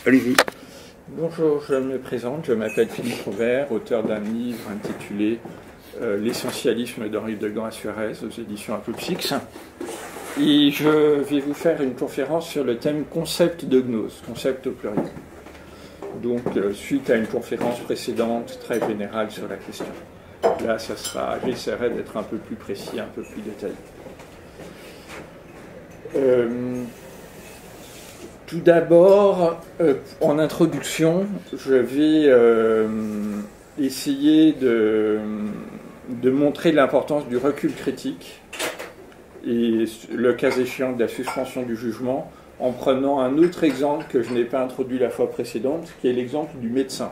Allez-y. Bonjour, je me présente, je m'appelle Philippe Robert, auteur d'un livre intitulé L'essentialisme d'Henri de Gand-Suarez aux éditions Apopsix. Et je vais vous faire une conférence sur le thème concept de gnose, concept au pluriel. Donc, suite à une conférence précédente très générale sur la question. Là, j'essaierai d'être un peu plus précis, un peu plus détaillé. Tout d'abord, en introduction, je vais essayer de montrer l'importance du recul critique et le cas échéant de la suspension du jugement en prenant un autre exemple que je n'ai pas introduit la fois précédente, qui est l'exemple du médecin.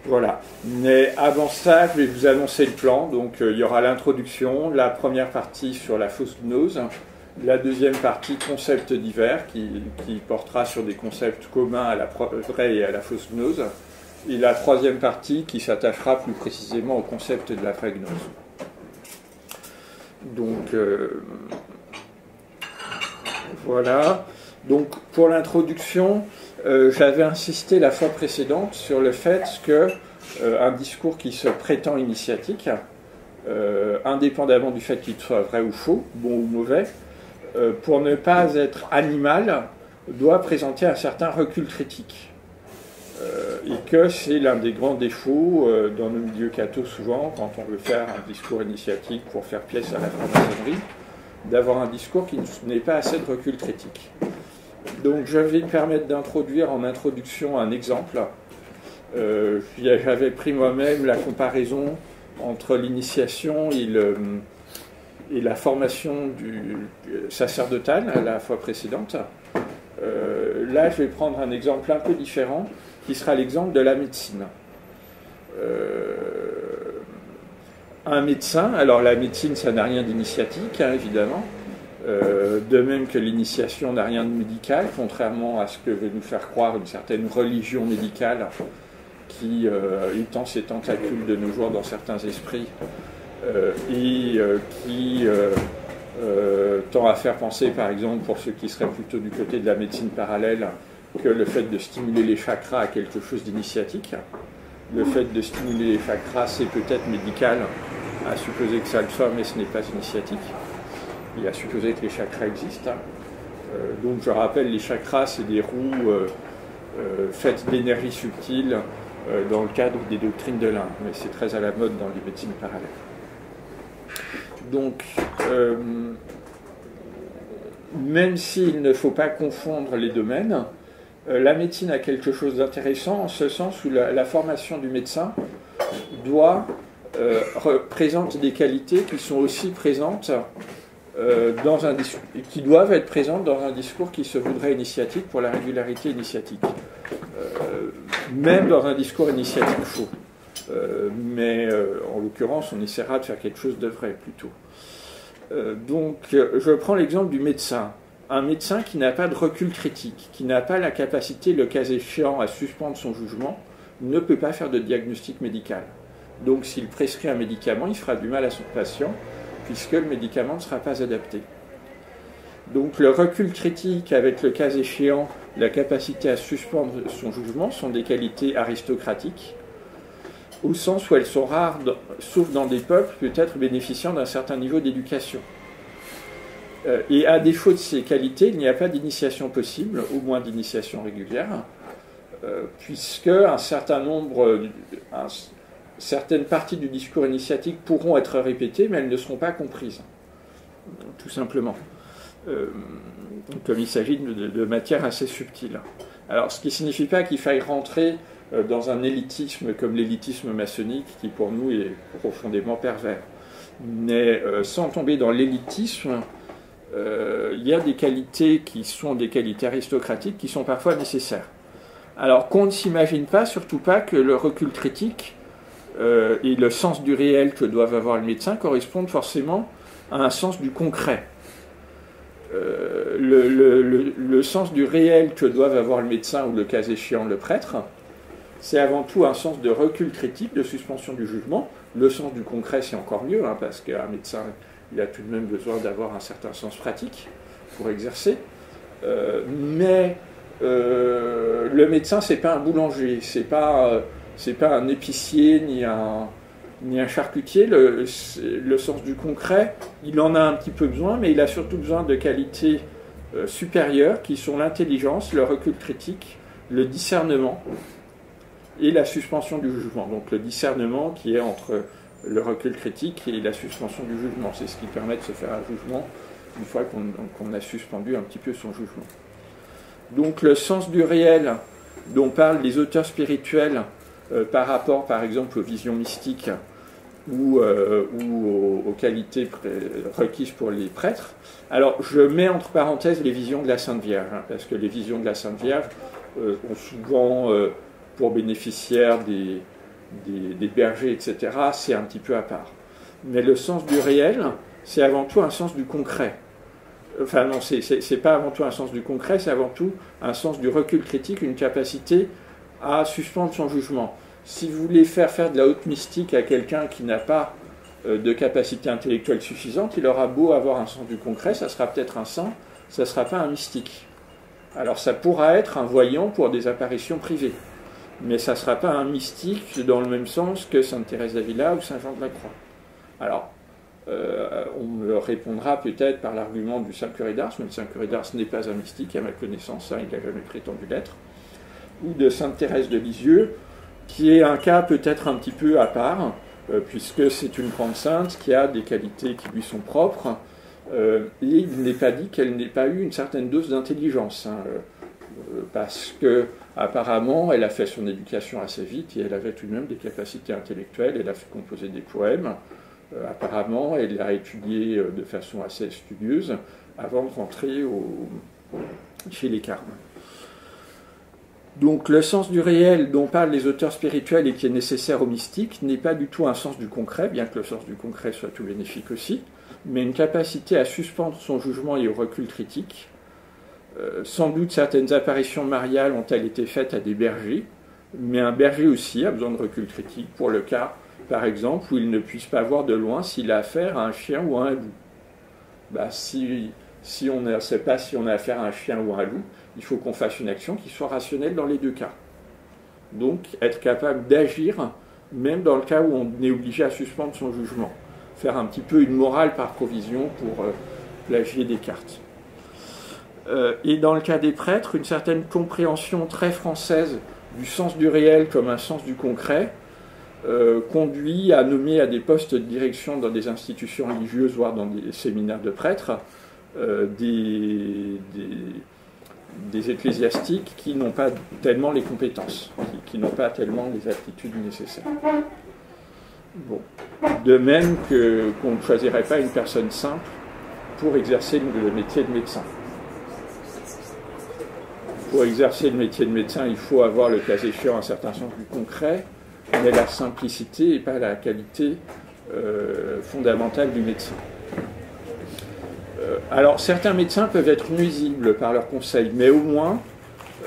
Voilà. Mais avant ça, je vais vous annoncer le plan. Donc, il y aura l'introduction, la première partie sur la fausse gnose, la deuxième partie, concepts divers, qui portera sur des concepts communs à la vraie et à la fausse gnose. Et la troisième partie, qui s'attachera plus précisément au concept de la vraie gnose. Donc, voilà. Donc, pour l'introduction, j'avais insisté la fois précédente sur le fait qu'un discours qui se prétend initiatique, indépendamment du fait qu'il soit vrai ou faux, bon ou mauvais, pour ne pas être animal, doit présenter un certain recul critique. Et que c'est l'un des grands défauts dans nos milieux cathos souvent, quand on veut faire un discours initiatique pour faire pièce à la franc-maçonnerie, d'avoir un discours qui n'ait pas assez de recul critique. Donc je vais me permettre d'introduire en introduction un exemple. J'avais pris moi-même la comparaison entre l'initiation et la formation sacerdotale la fois précédente. Là, je vais prendre un exemple un peu différent, qui sera l'exemple de la médecine. Un médecin, alors la médecine, ça n'a rien d'initiatique, hein, évidemment, de même que l'initiation n'a rien de médical, contrairement à ce que veut nous faire croire une certaine religion médicale qui étend ses tentacules de nos jours dans certains esprits et qui tend à faire penser, par exemple, pour ceux qui seraient plutôt du côté de la médecine parallèle, que le fait de stimuler les chakras a quelque chose d'initiatique. Le fait de stimuler les chakras, c'est peut-être médical, à supposer que ça le soit, mais ce n'est pas initiatique. Et à supposer que les chakras existent. Donc je rappelle, les chakras, c'est des roues faites d'énergie subtile dans le cadre des doctrines de l'Inde, mais c'est très à la mode dans les médecines parallèles. Donc, même s'il ne faut pas confondre les domaines, la médecine a quelque chose d'intéressant en ce sens où la formation du médecin présente des qualités qui sont aussi présentes qui doivent être présentes dans un discours qui se voudrait initiatique pour la régularité initiatique. Même dans un discours initiatique faux. Mais en l'occurrence, on essaiera de faire quelque chose de vrai plutôt. Donc, je prends l'exemple du médecin. Un médecin qui n'a pas de recul critique, qui n'a pas la capacité, le cas échéant, à suspendre son jugement, ne peut pas faire de diagnostic médical. Donc, s'il prescrit un médicament, il fera du mal à son patient, puisque le médicament ne sera pas adapté. Donc, le recul critique, avec le cas échéant, la capacité à suspendre son jugement, sont des qualités aristocratiques, au sens où elles sont rares, sauf dans des peuples peut-être bénéficiant d'un certain niveau d'éducation. Et à défaut de ces qualités, il n'y a pas d'initiation possible, au moins d'initiation régulière, puisque certaines parties du discours initiatique pourront être répétées, mais elles ne seront pas comprises, tout simplement. Comme il s'agit de matières assez subtiles. Alors, ce qui ne signifie pas qu'il faille rentrer dans un élitisme comme l'élitisme maçonnique, qui pour nous est profondément pervers. Mais sans tomber dans l'élitisme, il y a des qualités qui sont des qualités aristocratiques qui sont parfois nécessaires. Alors qu'on ne s'imagine pas, surtout pas, que le recul critique et le sens du réel que doivent avoir le médecin correspondent forcément à un sens du concret. Le sens du réel que doivent avoir le médecin ou le cas échéant le prêtre, c'est avant tout un sens de recul critique, de suspension du jugement. Le sens du concret, c'est encore mieux, hein, parce qu'un médecin, il a tout de même besoin d'avoir un certain sens pratique pour exercer. Mais le médecin, c'est pas un boulanger, c'est pas un épicier ni un charcutier. Le sens du concret, il en a un petit peu besoin, mais il a surtout besoin de qualités supérieures qui sont l'intelligence, le recul critique, le discernement et la suspension du jugement. Donc le discernement qui est entre le recul critique et la suspension du jugement, c'est ce qui permet de se faire un jugement une fois qu'on a suspendu un petit peu son jugement. Donc le sens du réel dont parlent les auteurs spirituels par rapport par exemple aux visions mystiques ou aux qualités requises pour les prêtres. Alors je mets entre parenthèses les visions de la Sainte Vierge, hein, parce que les visions de la Sainte Vierge ont souvent pour bénéficiaires des bergers, etc., c'est un petit peu à part. Mais le sens du réel, c'est avant tout un sens du concret. Enfin non, c'est pas avant tout un sens du concret, c'est avant tout un sens du recul critique, une capacité à suspendre son jugement. Si vous voulez faire de la haute mystique à quelqu'un qui n'a pas de capacité intellectuelle suffisante, il aura beau avoir un sens du concret, ça sera peut-être un saint, ça ne sera pas un mystique. Alors ça pourra être un voyant pour des apparitions privées, mais ça ne sera pas un mystique dans le même sens que Sainte Thérèse d'Avila ou Saint Jean de la Croix. Alors, on me répondra peut-être par l'argument du Saint Curé d'Ars, mais le Saint Curé d'Ars n'est pas un mystique, à ma connaissance, hein, il n'a jamais prétendu l'être, ou de Sainte Thérèse de Lisieux, qui est un cas peut-être un petit peu à part, puisque c'est une grande sainte qui a des qualités qui lui sont propres, et il n'est pas dit qu'elle n'ait pas eu une certaine dose d'intelligence, hein, parce que apparemment elle a fait son éducation assez vite et elle avait tout de même des capacités intellectuelles, elle a fait composer des poèmes, apparemment elle a étudié de façon assez studieuse avant de rentrer chez les Carmes. Donc le sens du réel dont parlent les auteurs spirituels et qui est nécessaire aux mystiques n'est pas du tout un sens du concret, bien que le sens du concret soit tout bénéfique aussi, mais une capacité à suspendre son jugement et au recul critique. Sans doute certaines apparitions mariales ont-elles été faites à des bergers, mais un berger aussi a besoin de recul critique pour le cas, par exemple, où il ne puisse pas voir de loin s'il a affaire à un chien ou à un loup. Si on ne sait pas si on a affaire à un chien ou à un loup, il faut qu'on fasse une action qui soit rationnelle dans les deux cas. Donc, être capable d'agir, même dans le cas où on est obligé à suspendre son jugement. Faire un petit peu une morale par provision pour plagier Descartes. Et dans le cas des prêtres, une certaine compréhension très française du sens du réel comme un sens du concret conduit à nommer à des postes de direction dans des institutions religieuses, voire dans des séminaires de prêtres, des ecclésiastiques qui n'ont pas tellement les compétences, qui n'ont pas tellement les aptitudes nécessaires. Bon. De même qu'on ne choisirait pas une personne simple pour exercer le métier de médecin. Pour exercer le métier de médecin, il faut avoir le cas échéant un certain sens du concret, mais la simplicité n'est pas la qualité fondamentale du médecin. Alors, certains médecins peuvent être nuisibles par leurs conseils, mais au moins,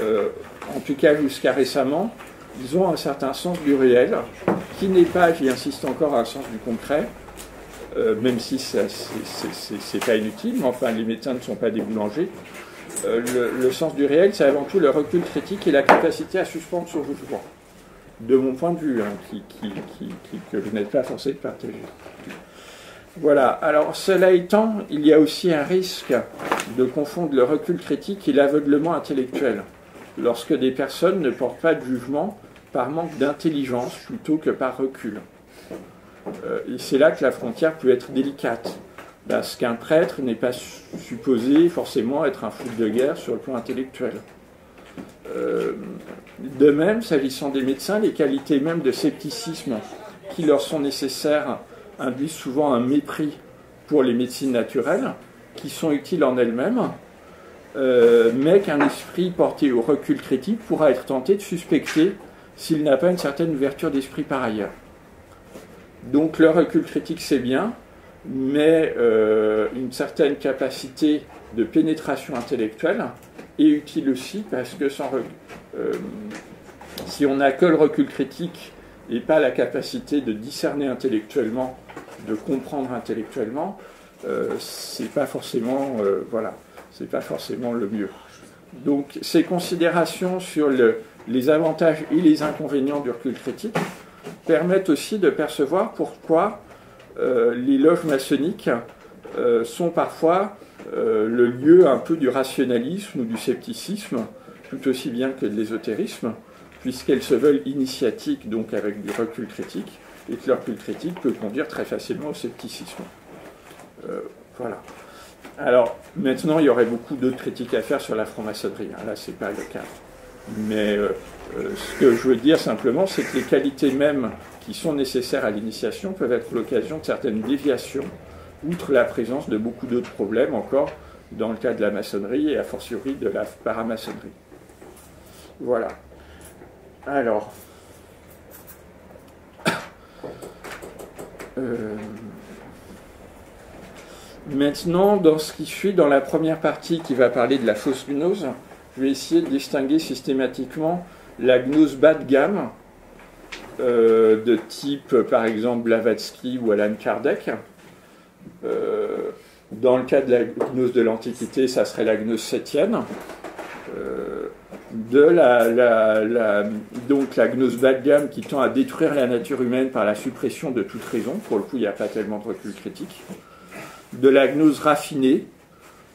en tout cas jusqu'à récemment, ils ont un certain sens du réel, qui n'est pas, j'y insiste encore, un sens du concret, même si c'est pas inutile, mais enfin, les médecins ne sont pas des boulangers. Le sens du réel, c'est avant tout le recul critique et la capacité à suspendre son jugement, de mon point de vue, hein, que vous n'êtes pas forcé de partager. Voilà, alors cela étant, il y a aussi un risque de confondre le recul critique et l'aveuglement intellectuel, lorsque des personnes ne portent pas de jugement par manque d'intelligence plutôt que par recul. Et c'est là que la frontière peut être délicate, parce qu'un prêtre n'est pas supposé forcément être un fou de guerre sur le plan intellectuel. De même, s'agissant des médecins, les qualités même de scepticisme qui leur sont nécessaires induisent souvent un mépris pour les médecines naturelles, qui sont utiles en elles-mêmes, mais qu'un esprit porté au recul critique pourra être tenté de suspecter s'il n'a pas une certaine ouverture d'esprit par ailleurs. Donc le recul critique, c'est bien, mais une certaine capacité de pénétration intellectuelle est utile aussi, parce que si on n'a que le recul critique et pas la capacité de discerner intellectuellement, de comprendre intellectuellement, c'est pas forcément, c'est pas forcément le mieux. Donc ces considérations sur les avantages et les inconvénients du recul critique permettent aussi de percevoir pourquoi les loges maçonniques sont parfois le lieu un peu du rationalisme ou du scepticisme, tout aussi bien que de l'ésotérisme, puisqu'elles se veulent initiatiques, donc avec du recul critique, et que le recul critique peut conduire très facilement au scepticisme. Voilà. Alors, maintenant, il y aurait beaucoup d'autres critiques à faire sur la franc-maçonnerie. Là, ce n'est pas le cas. Mais ce que je veux dire simplement, c'est que les qualités mêmes qui sont nécessaires à l'initiation peuvent être l'occasion de certaines déviations, outre la présence de beaucoup d'autres problèmes encore dans le cas de la maçonnerie et a fortiori de la paramaçonnerie. Voilà. Alors, maintenant, dans ce qui suit, dans la première partie qui va parler de la fausse gnose, je vais essayer de distinguer systématiquement la gnose bas de gamme, de type, par exemple, Blavatsky ou Allan Kardec. Dans le cas de la gnose de l'Antiquité, ça serait la gnose septienne. Donc la gnose bas de gamme qui tend à détruire la nature humaine par la suppression de toute raison. Pour le coup, il n'y a pas tellement de recul critique. De la gnose raffinée,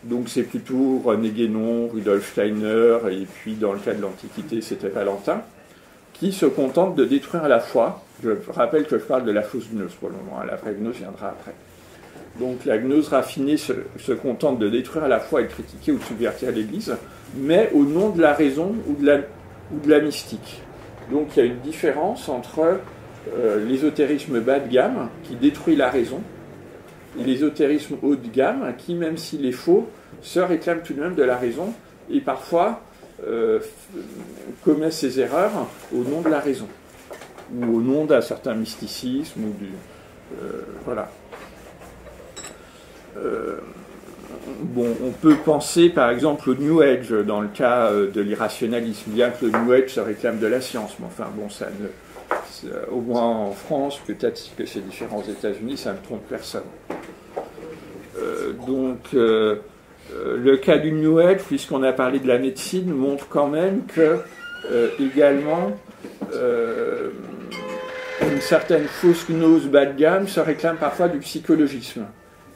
donc c'est plutôt René Guénon, Rudolf Steiner, et puis dans le cas de l'Antiquité, c'était Valentin, qui se contente de détruire la foi. Je rappelle que je parle de la fausse gnose pour le moment, la vraie gnose viendra après. Donc la gnose raffinée se contente de détruire la foi et de critiquer ou de subvertir l'Église, mais au nom de la raison ou de la mystique. Donc il y a une différence entre l'ésotérisme bas de gamme, qui détruit la raison, et l'ésotérisme haut de gamme, qui, même s'il est faux, se réclame tout de même de la raison, et parfois commet ses erreurs au nom de la raison, ou au nom d'un certain mysticisme, ou voilà. Bon, on peut penser par exemple au New Age dans le cas de l'irrationalisme, bien que le New Age se réclame de la science, mais enfin bon, au moins en France, peut-être que c'est différent aux États-Unis, ça ne trompe personne. Le cas du New Age, puisqu'on a parlé de la médecine, montre quand même que également une certaine fausse gnose bas de gamme se réclame parfois du psychologisme.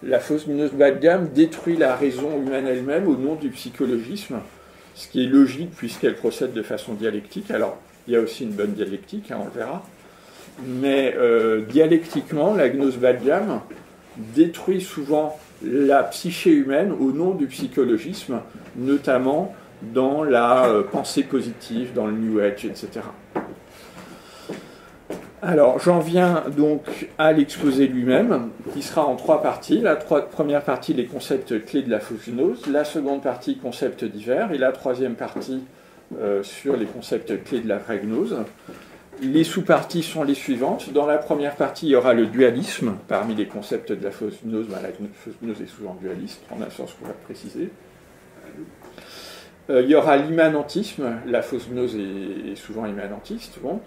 La fausse gnose bas de gamme détruit la raison humaine elle-même au nom du psychologisme, ce qui est logique puisqu'elle procède de façon dialectique. Alors, il y a aussi une bonne dialectique, on le verra. Mais dialectiquement, la gnose bas de gamme détruit souvent la psyché humaine au nom du psychologisme, notamment dans la pensée positive, dans le New Age, etc. Alors, j'en viens donc à l'exposé lui-même, qui sera en 3 parties. La première partie, les concepts clés de la fausse gnose. La seconde partie, concepts divers. Et la troisième partie, sur les concepts clés de la vraie gnose. Les sous-parties sont les suivantes. Dans la première partie, il y aura le dualisme. Parmi les concepts de la fausse gnose, la fausse gnose est souvent dualiste, en un sens qu'on va préciser. Il y aura l'immanentisme. La fausse gnose est souvent immanentiste. Bon.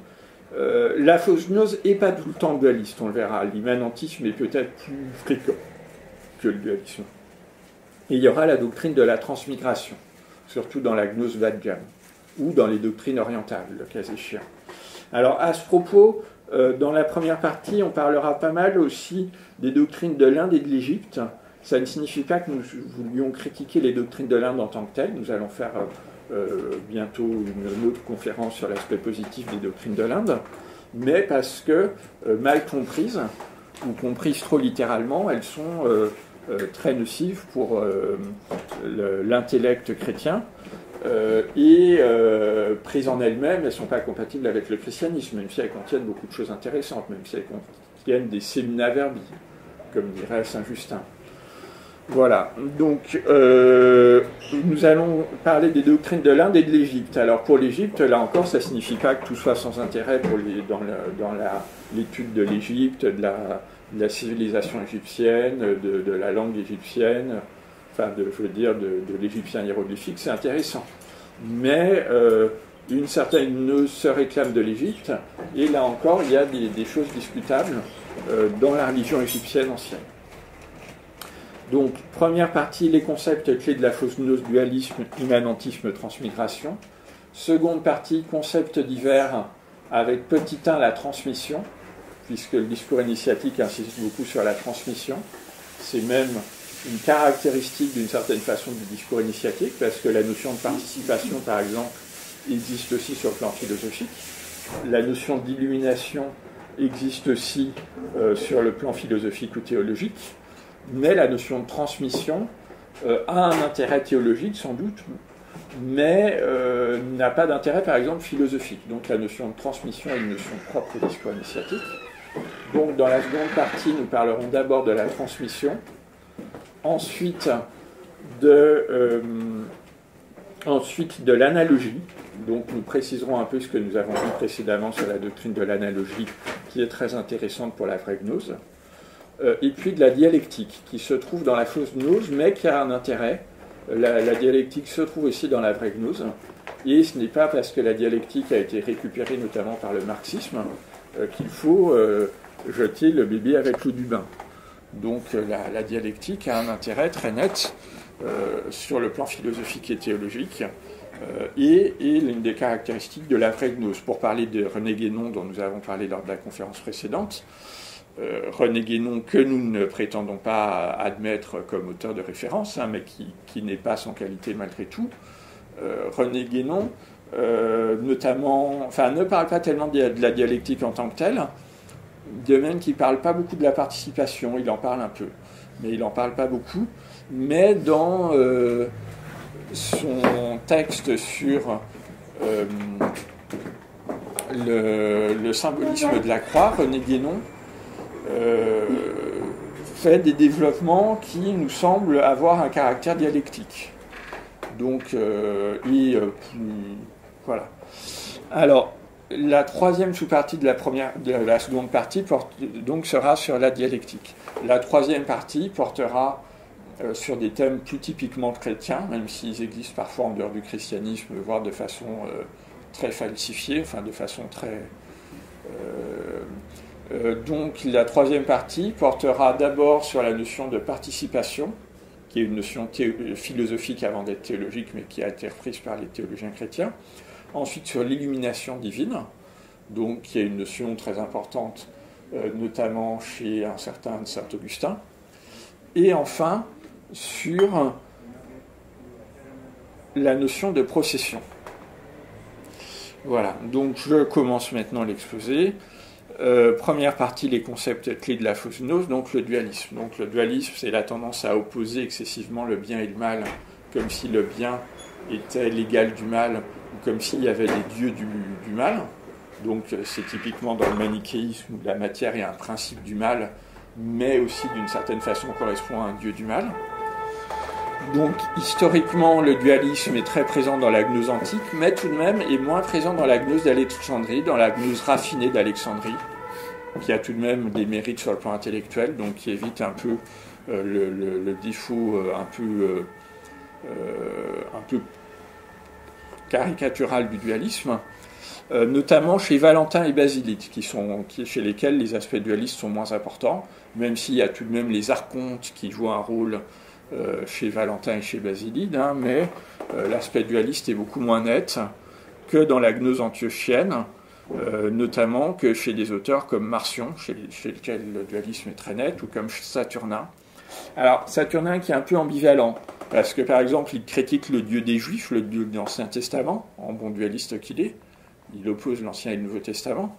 La fausse gnose n'est pas tout le temps dualiste, on le verra. L'immanentisme est peut-être plus fréquent que le dualisme. Et il y aura la doctrine de la transmigration, surtout dans la gnose bas de gamme, ou dans les doctrines orientales, le cas échéant. Alors, à ce propos, dans la première partie, on parlera pas mal aussi des doctrines de l'Inde et de l'Égypte. Ça ne signifie pas que nous voulions critiquer les doctrines de l'Inde en tant que telles. Nous allons faire bientôt une autre conférence sur l'aspect positif des doctrines de l'Inde, mais parce que, mal comprises, ou comprises trop littéralement, elles sont très nocives pour l'intellect chrétien, et prises en elles-mêmes, elles ne sont pas compatibles avec le christianisme, même si elles contiennent beaucoup de choses intéressantes, même si elles contiennent des semina verbi, comme dirait Saint Justin. Voilà, donc nous allons parler des doctrines de l'Inde et de l'Égypte. Alors pour l'Égypte, là encore, ça ne signifie pas que tout soit sans intérêt dans l'étude de l'Égypte, de la civilisation égyptienne, de la langue égyptienne, enfin de l'égyptien hiéroglyphique, c'est intéressant. Mais une certaine gnose se réclame de l'Égypte, et là encore, il y a des choses discutables dans la religion égyptienne ancienne. Donc, première partie, les concepts clés de la fausse gnose, dualisme, immanentisme, transmigration. Seconde partie, concepts divers, avec petit 1, la transmission, puisque le discours initiatique insiste beaucoup sur la transmission. C'est même une caractéristique d'une certaine façon du discours initiatique, parce que la notion de participation, par exemple, existe aussi sur le plan philosophique. La notion d'illumination existe aussi sur le plan philosophique ou théologique. Mais la notion de transmission a un intérêt théologique, sans doute, mais n'a pas d'intérêt, par exemple, philosophique. Donc la notion de transmission est une notion propre au discours initiatique. Donc dans la seconde partie, nous parlerons d'abord de la transmission, ensuite de l'analogie. Donc nous préciserons un peu ce que nous avons vu précédemment sur la doctrine de l'analogie, qui est très intéressante pour la vraie gnose. Et puis de la dialectique, qui se trouve dans la fausse gnose, mais qui a un intérêt. La dialectique se trouve aussi dans la vraie gnose, et ce n'est pas parce que la dialectique a été récupérée notamment par le marxisme qu'il faut jeter le bébé avec l'eau du bain. Donc la dialectique a un intérêt très net sur le plan philosophique et théologique, et l'une des caractéristiques de la vraie gnose. Pour parler de René Guénon, dont nous avons parlé lors de la conférence précédente, René Guénon, que nous ne prétendons pas admettre comme auteur de référence, hein, mais qui n'est pas sans qualité malgré tout. René Guénon, notamment, ne parle pas tellement de la dialectique en tant que telle, de même qu'il ne parle pas beaucoup de la participation, il en parle un peu, mais il n'en parle pas beaucoup. Mais dans son texte sur le symbolisme de la croix, René Guénon fait des développements qui nous semblent avoir un caractère dialectique. Donc, voilà. Alors, la troisième sous-partie de la seconde partie sera sur la dialectique. La troisième partie portera sur des thèmes plus typiquement chrétiens, même s'ils existent parfois en dehors du christianisme, voire de façon très falsifiée, de façon très... donc la troisième partie portera d'abord sur la notion de participation, qui est une notion philosophique avant d'être théologique, mais qui a été reprise par les théologiens chrétiens. Ensuite sur l'illumination divine, donc qui est une notion très importante, notamment chez un certain Saint-Augustin. Et enfin sur la notion de procession. Voilà, donc je commence maintenant l'exposé. Première partie, les concepts clés de la fausse gnose, donc le dualisme. Donc le dualisme, c'est la tendance à opposer excessivement le bien et le mal, comme si le bien était l'égal du mal, ou comme s'il y avait des dieux du mal. Donc c'est typiquement dans le manichéisme où la matière est un principe du mal, mais aussi d'une certaine façon correspond à un dieu du mal. Donc historiquement, le dualisme est très présent dans la gnose antique, mais tout de même est moins présent dans la gnose d'Alexandrie, dans la gnose raffinée d'Alexandrie, qui a tout de même des mérites sur le plan intellectuel, donc qui évite un peu le défaut un peu caricatural du dualisme, notamment chez Valentin et Basilide, chez lesquels les aspects dualistes sont moins importants, même s'il y a tout de même les archontes qui jouent un rôle chez Valentin et chez Basilide, hein, mais l'aspect dualiste est beaucoup moins net que dans la gnose antiochienne, notamment que chez des auteurs comme Marcion, chez lesquels le dualisme est très net, ou comme Saturnin. Alors, Saturnin qui est un peu ambivalent, parce que par exemple, il critique le Dieu des Juifs, le Dieu de l'Ancien Testament, en bon dualiste qu'il est, il oppose l'Ancien et le Nouveau Testament,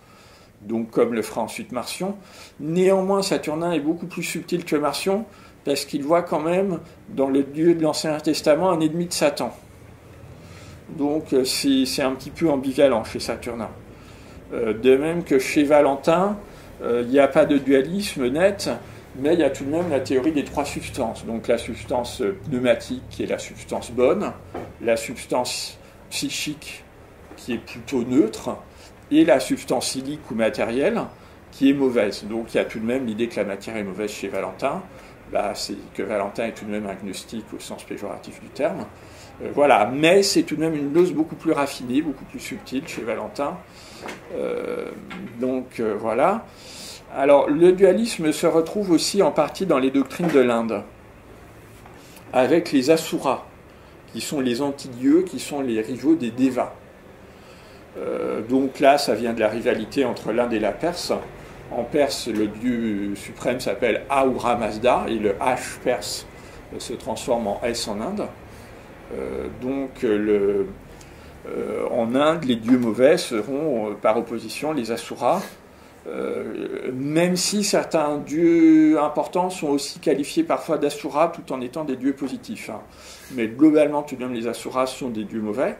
donc comme le fera ensuite Marcion. Néanmoins, Saturnin est beaucoup plus subtil que Marcion, parce qu'il voit quand même dans le Dieu de l'Ancien Testament un ennemi de Satan. Donc c'est un petit peu ambivalent chez Saturnin. De même que chez Valentin, il n'y a pas de dualisme net, mais il y a tout de même la théorie des trois substances. Donc la substance pneumatique qui est la substance bonne, la substance psychique qui est plutôt neutre, et la substance ilique ou matérielle qui est mauvaise. Donc il y a tout de même l'idée que la matière est mauvaise chez Valentin. C'est que Valentin est tout de même agnostique au sens péjoratif du terme. Voilà, mais c'est tout de même une gnose beaucoup plus raffinée, beaucoup plus subtile chez Valentin. Voilà. Alors, le dualisme se retrouve aussi en partie dans les doctrines de l'Inde. avec les Asuras, qui sont les anti-dieux, qui sont les rivaux des Devas. Donc là, ça vient de la rivalité entre l'Inde et la Perse. En Perse, le dieu suprême s'appelle Ahura Mazda, et le H perse se transforme en S en Inde. En Inde, les dieux mauvais seront par opposition les Asuras, même si certains dieux importants sont aussi qualifiés parfois d'Asuras tout en étant des dieux positifs. Mais globalement, tout de même, les Asuras sont des dieux mauvais.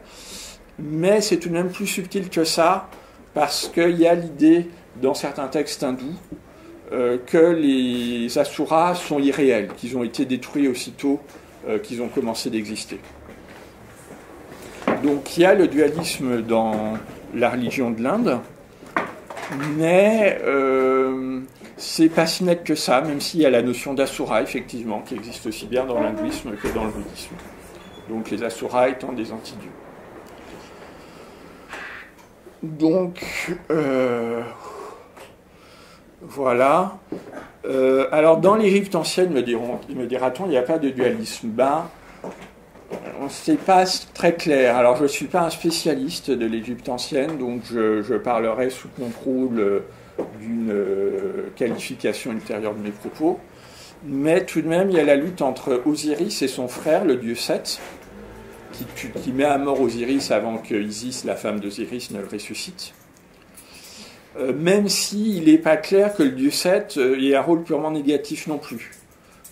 Mais c'est tout de même plus subtil que ça, parce qu'il y a l'idée, dans certains textes hindous, que les Asuras sont irréels, qu'ils ont été détruits aussitôt qu'ils ont commencé d'exister. Donc il y a le dualisme dans la religion de l'Inde, mais c'est pas si net que ça, même s'il y a la notion d'Asura, effectivement, qui existe aussi bien dans l'hindouisme que dans le bouddhisme. Donc les Asuras étant des antidieux. Donc, voilà. Alors, dans l'Égypte ancienne, me dira-t-on, il n'y a pas de dualisme. C'est pas très clair. Alors, je ne suis pas un spécialiste de l'Égypte ancienne, donc je parlerai sous contrôle d'une qualification ultérieure de mes propos. Mais tout de même, il y a la lutte entre Osiris et son frère, le dieu Seth, qui met à mort Osiris avant que Isis, la femme d'Osiris, ne le ressuscite. Même s'il n'est pas clair que le dieu Seth ait un rôle purement négatif non plus.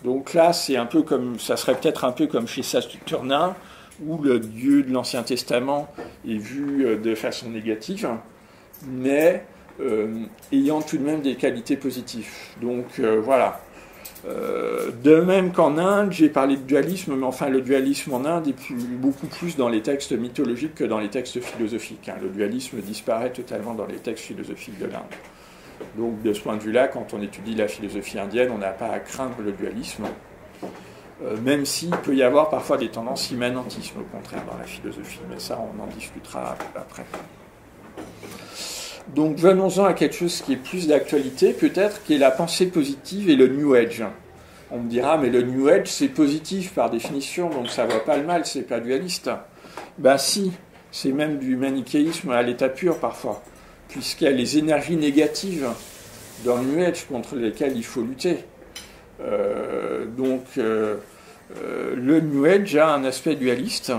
Donc là, c'est un peu comme, ça serait peut-être un peu comme chez Saturnin, où le dieu de l'Ancien Testament est vu de façon négative, mais ayant tout de même des qualités positives. Donc voilà. De même qu'en Inde, j'ai parlé de dualisme, mais enfin le dualisme en Inde est beaucoup plus dans les textes mythologiques que dans les textes philosophiques. Le dualisme disparaît totalement dans les textes philosophiques de l'Inde. Donc de ce point de vue-là, quand on étudie la philosophie indienne, on n'a pas à craindre le dualisme, même s'il peut y avoir parfois des tendances immanentisme, au contraire, dans la philosophie, mais ça on en discutera après. Donc venons-en à quelque chose qui est plus d'actualité, peut-être, qui est la pensée positive et le New Age. On me dira, mais le New Age, c'est positif par définition, donc ça ne voit pas le mal, c'est pas dualiste. Ben si, c'est même du manichéisme à l'état pur parfois, puisqu'il y a les énergies négatives dans le New Age contre lesquelles il faut lutter. Le New Age a un aspect dualiste,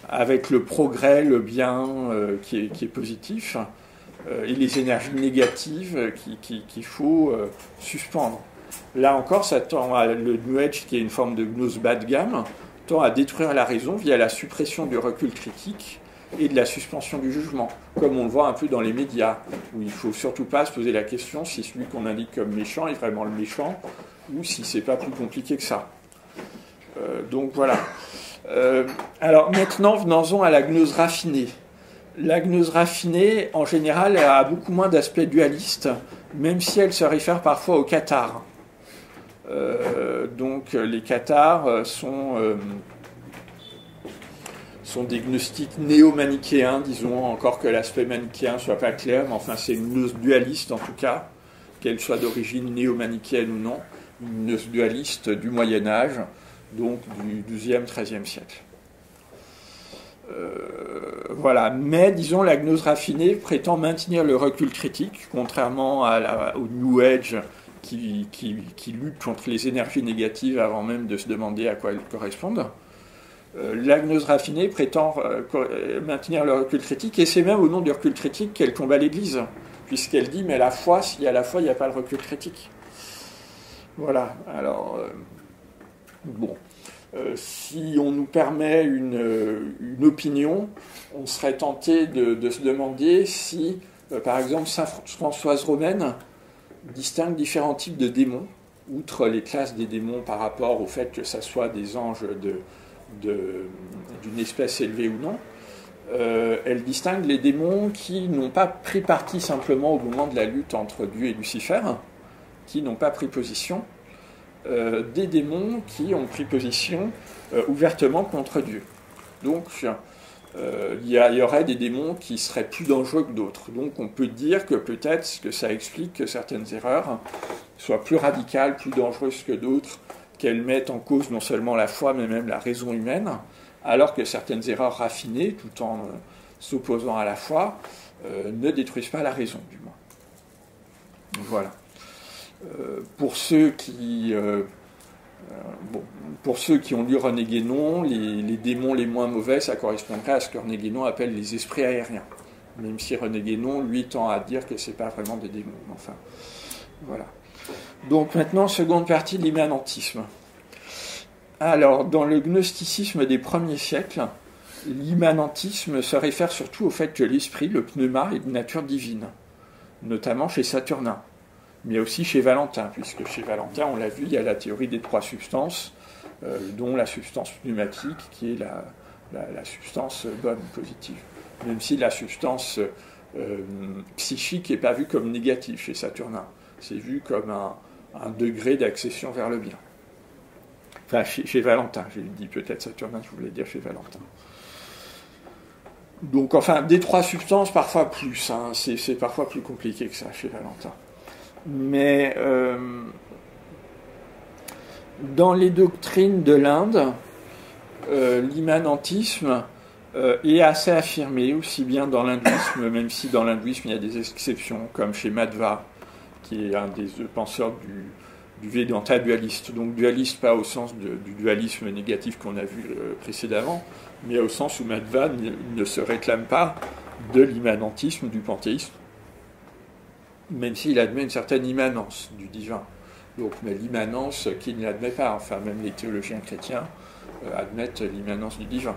avec le progrès, le bien qui est positif, et les énergies négatives qu'il faut suspendre. Là encore, ça tend le New Age, qui est une forme de gnose bas de gamme, tend à détruire la raison via la suppression du recul critique et de la suspension du jugement, comme on le voit un peu dans les médias, où il ne faut surtout pas se poser la question si celui qu'on indique comme méchant est vraiment le méchant, ou si c'est pas plus compliqué que ça. Donc voilà. Alors maintenant, venons-en à la gnose raffinée. La gnose raffinée, en général, a beaucoup moins d'aspect dualiste, même si elle se réfère parfois aux cathares. Donc les cathares sont des gnostiques néo-manichéens, disons, encore que l'aspect manichéen ne soit pas clair, mais enfin c'est une gnose dualiste en tout cas, qu'elle soit d'origine néo-manichéenne ou non, une gnose dualiste du Moyen-Âge, donc du XIIe, XIIIe siècle. Voilà, mais disons la gnose raffinée prétend maintenir le recul critique, contrairement au New Age qui lutte contre les énergies négatives avant même de se demander à quoi elles correspondent. La gnose raffinée prétend maintenir le recul critique, et c'est même au nom du recul critique qu'elle combat l'Église, puisqu'elle dit mais la foi, s'il y a la foi, il n'y a pas le recul critique. Voilà, alors bon. Si on nous permet une opinion, on serait tenté de se demander si, par exemple, sainte Françoise Romaine distingue différents types de démons, outre les classes des démons par rapport au fait que ça soit des anges d'une espèce élevée ou non. Elle distingue les démons qui n'ont pas pris parti simplement au moment de la lutte entre Dieu et Lucifer, qui n'ont pas pris position, des démons qui ont pris position ouvertement contre Dieu. Donc, il y aurait des démons qui seraient plus dangereux que d'autres. Donc, on peut dire que peut-être que ça explique que certaines erreurs soient plus radicales, plus dangereuses que d'autres, qu'elles mettent en cause non seulement la foi, mais même la raison humaine, alors que certaines erreurs raffinées, tout en s'opposant à la foi, ne détruisent pas la raison, du moins. Voilà. Pour ceux qui ont lu René Guénon, les démons les moins mauvais, ça correspondrait à ce que René Guénon appelle les esprits aériens. Même si René Guénon, lui, tend à dire que ce n'est pas vraiment des démons. Enfin, voilà. Donc maintenant, seconde partie de l'immanentisme. Alors, dans le gnosticisme des premiers siècles, l'immanentisme se réfère surtout au fait que l'esprit, le pneuma, est de nature divine, notamment chez Saturnin, mais aussi chez Valentin, puisque chez Valentin, on l'a vu, il y a la théorie des trois substances, dont la substance pneumatique, qui est la substance bonne, positive. Même si la substance psychique n'est pas vue comme négative chez Saturnin. C'est vu comme un degré d'accession vers le bien. Enfin, chez Valentin, j'ai dit peut-être Saturnin, je voulais dire chez Valentin. Donc, enfin, des trois substances, parfois plus. Hein, c'est parfois plus compliqué que ça chez Valentin. Mais dans les doctrines de l'Inde, l'immanentisme est assez affirmé, aussi bien dans l'hindouisme, même si dans l'hindouisme il y a des exceptions, comme chez Madhva, qui est un des penseurs du Vedanta dualiste. Donc dualiste pas au sens du dualisme négatif qu'on a vu précédemment, mais au sens où Madhva ne se réclame pas de l'immanentisme, du panthéisme, même s'il admet une certaine immanence du divin. Donc, mais l'immanence qu'il n'admet pas, enfin même les théologiens chrétiens admettent l'immanence du divin.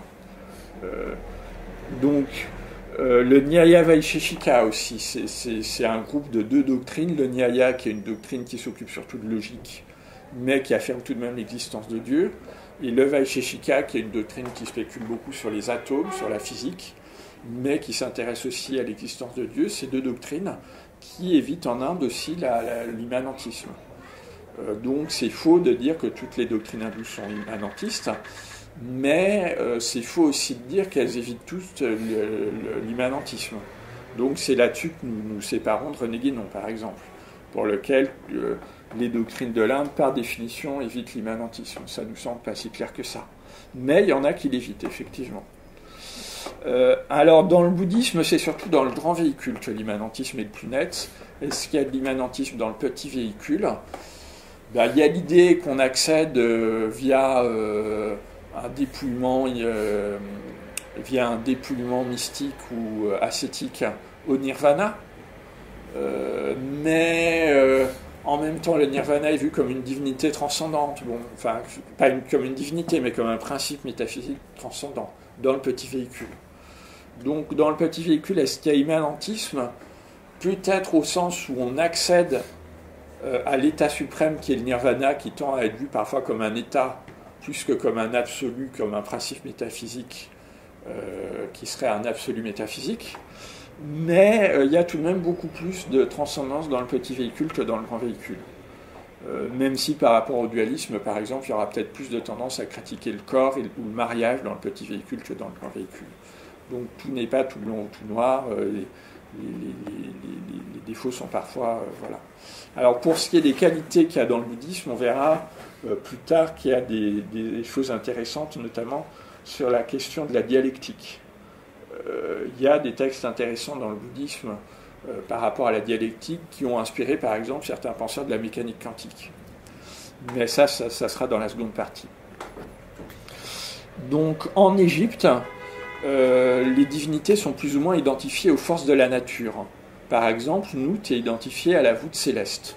Le Nyaya Vaisheshika aussi, c'est un groupe de deux doctrines. Le Nyaya, qui est une doctrine qui s'occupe surtout de logique, mais qui affirme tout de même l'existence de Dieu, et le Vaisheshika, qui est une doctrine qui spécule beaucoup sur les atomes, sur la physique, mais qui s'intéresse aussi à l'existence de Dieu. Ces deux doctrines qui évitent en Inde aussi l'immanentisme. Donc c'est faux de dire que toutes les doctrines hindoues sont immanentistes, mais c'est faux aussi de dire qu'elles évitent toutes l'immanentisme. Donc c'est là-dessus que nous nous séparons de René Guénon, par exemple, pour lequel les doctrines de l'Inde, par définition, évitent l'immanentisme. Ça nous semble pas si clair que ça. Mais il y en a qui l'évitent, effectivement. Alors, dans le bouddhisme, c'est surtout dans le grand véhicule que l'immanentisme est le plus net. Est-ce qu'il y a de l'immanentisme dans le petit véhicule ? Il y a l'idée qu'on accède via un dépouillement mystique ou ascétique au nirvana, mais en même temps le nirvana est vu comme une divinité transcendante, enfin pas comme une divinité mais comme un principe métaphysique transcendant dans le petit véhicule. Donc dans le petit véhicule, est-ce qu'il y a immanentisme ? Peut-être au sens où on accède à l'état suprême qui est le nirvana, qui tend à être vu parfois comme un état plus que comme un absolu, comme un principe métaphysique qui serait un absolu métaphysique. Mais il y a tout de même beaucoup plus de transcendance dans le petit véhicule que dans le grand véhicule. Même si par rapport au dualisme, par exemple, il y aura peut-être plus de tendance à critiquer le corps ou le mariage dans le petit véhicule que dans le grand véhicule. Donc tout n'est pas tout blanc ou tout noir, les défauts sont parfois... voilà. Alors pour ce qui est des qualités qu'il y a dans le bouddhisme, on verra plus tard qu'il y a des choses intéressantes, notamment sur la question de la dialectique. Il y a des textes intéressants dans le bouddhisme par rapport à la dialectique qui ont inspiré par exemple certains penseurs de la mécanique quantique. Mais ça sera dans la seconde partie. Donc en Égypte, les divinités sont plus ou moins identifiées aux forces de la nature. Par exemple, Nout est identifié à la voûte céleste.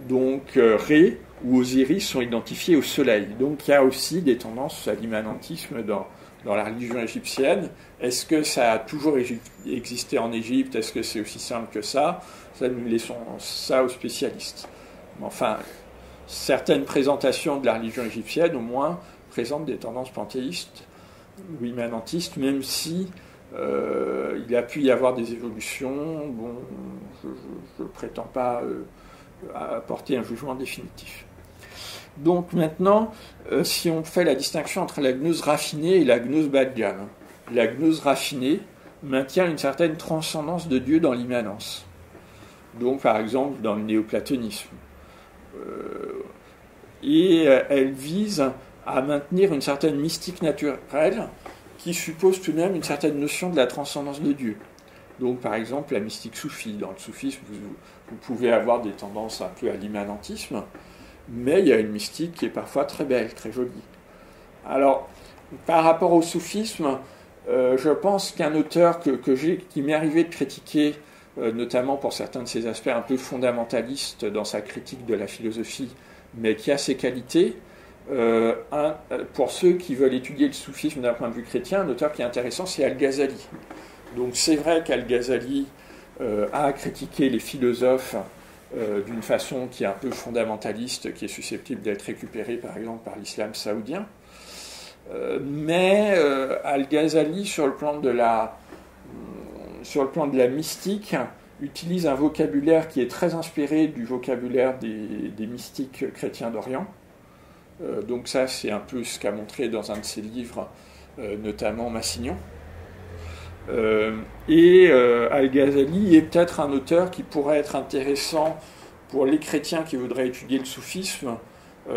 Donc Ré ou Osiris sont identifiés au soleil. Donc il y a aussi des tendances à l'immanentisme dans la religion égyptienne. Est-ce que ça a toujours existé en Égypte ? Est-ce que c'est aussi simple que ça ? Ça, nous laissons ça aux spécialistes. Enfin, certaines présentations de la religion égyptienne, au moins, présentent des tendances panthéistes ou immanentistes, même si il a pu y avoir des évolutions. Bon, je ne prétends pas apporter un jugement définitif. Donc maintenant, si on fait la distinction entre la gnose raffinée et la gnose bas de gamme, la gnose raffinée maintient une certaine transcendance de Dieu dans l'immanence. Donc par exemple dans le néoplatonisme. et elle vise à maintenir une certaine mystique naturelle qui suppose tout de même une certaine notion de la transcendance de Dieu. Donc par exemple la mystique soufie. Dans le soufisme, vous pouvez avoir des tendances un peu à l'immanentisme, mais il y a une mystique qui est parfois très belle, très jolie. Alors, par rapport au soufisme, je pense qu'un auteur qui m'est arrivé de critiquer, notamment pour certains de ses aspects un peu fondamentalistes dans sa critique de la philosophie, mais qui a ses qualités, pour ceux qui veulent étudier le soufisme d'un point de vue chrétien, un auteur qui est intéressant, c'est Al-Ghazali. Donc c'est vrai qu'Al-Ghazali a critiqué les philosophes d'une façon qui est un peu fondamentaliste, qui est susceptible d'être récupérée par exemple par l'islam saoudien. Mais Al-Ghazali, sur le plan de la mystique, utilise un vocabulaire qui est très inspiré du vocabulaire des mystiques chrétiens d'Orient. Donc ça, c'est un peu ce qu'a montré dans un de ses livres, notamment Massignon. Al-Ghazali est peut-être un auteur qui pourrait être intéressant pour les chrétiens qui voudraient étudier le soufisme,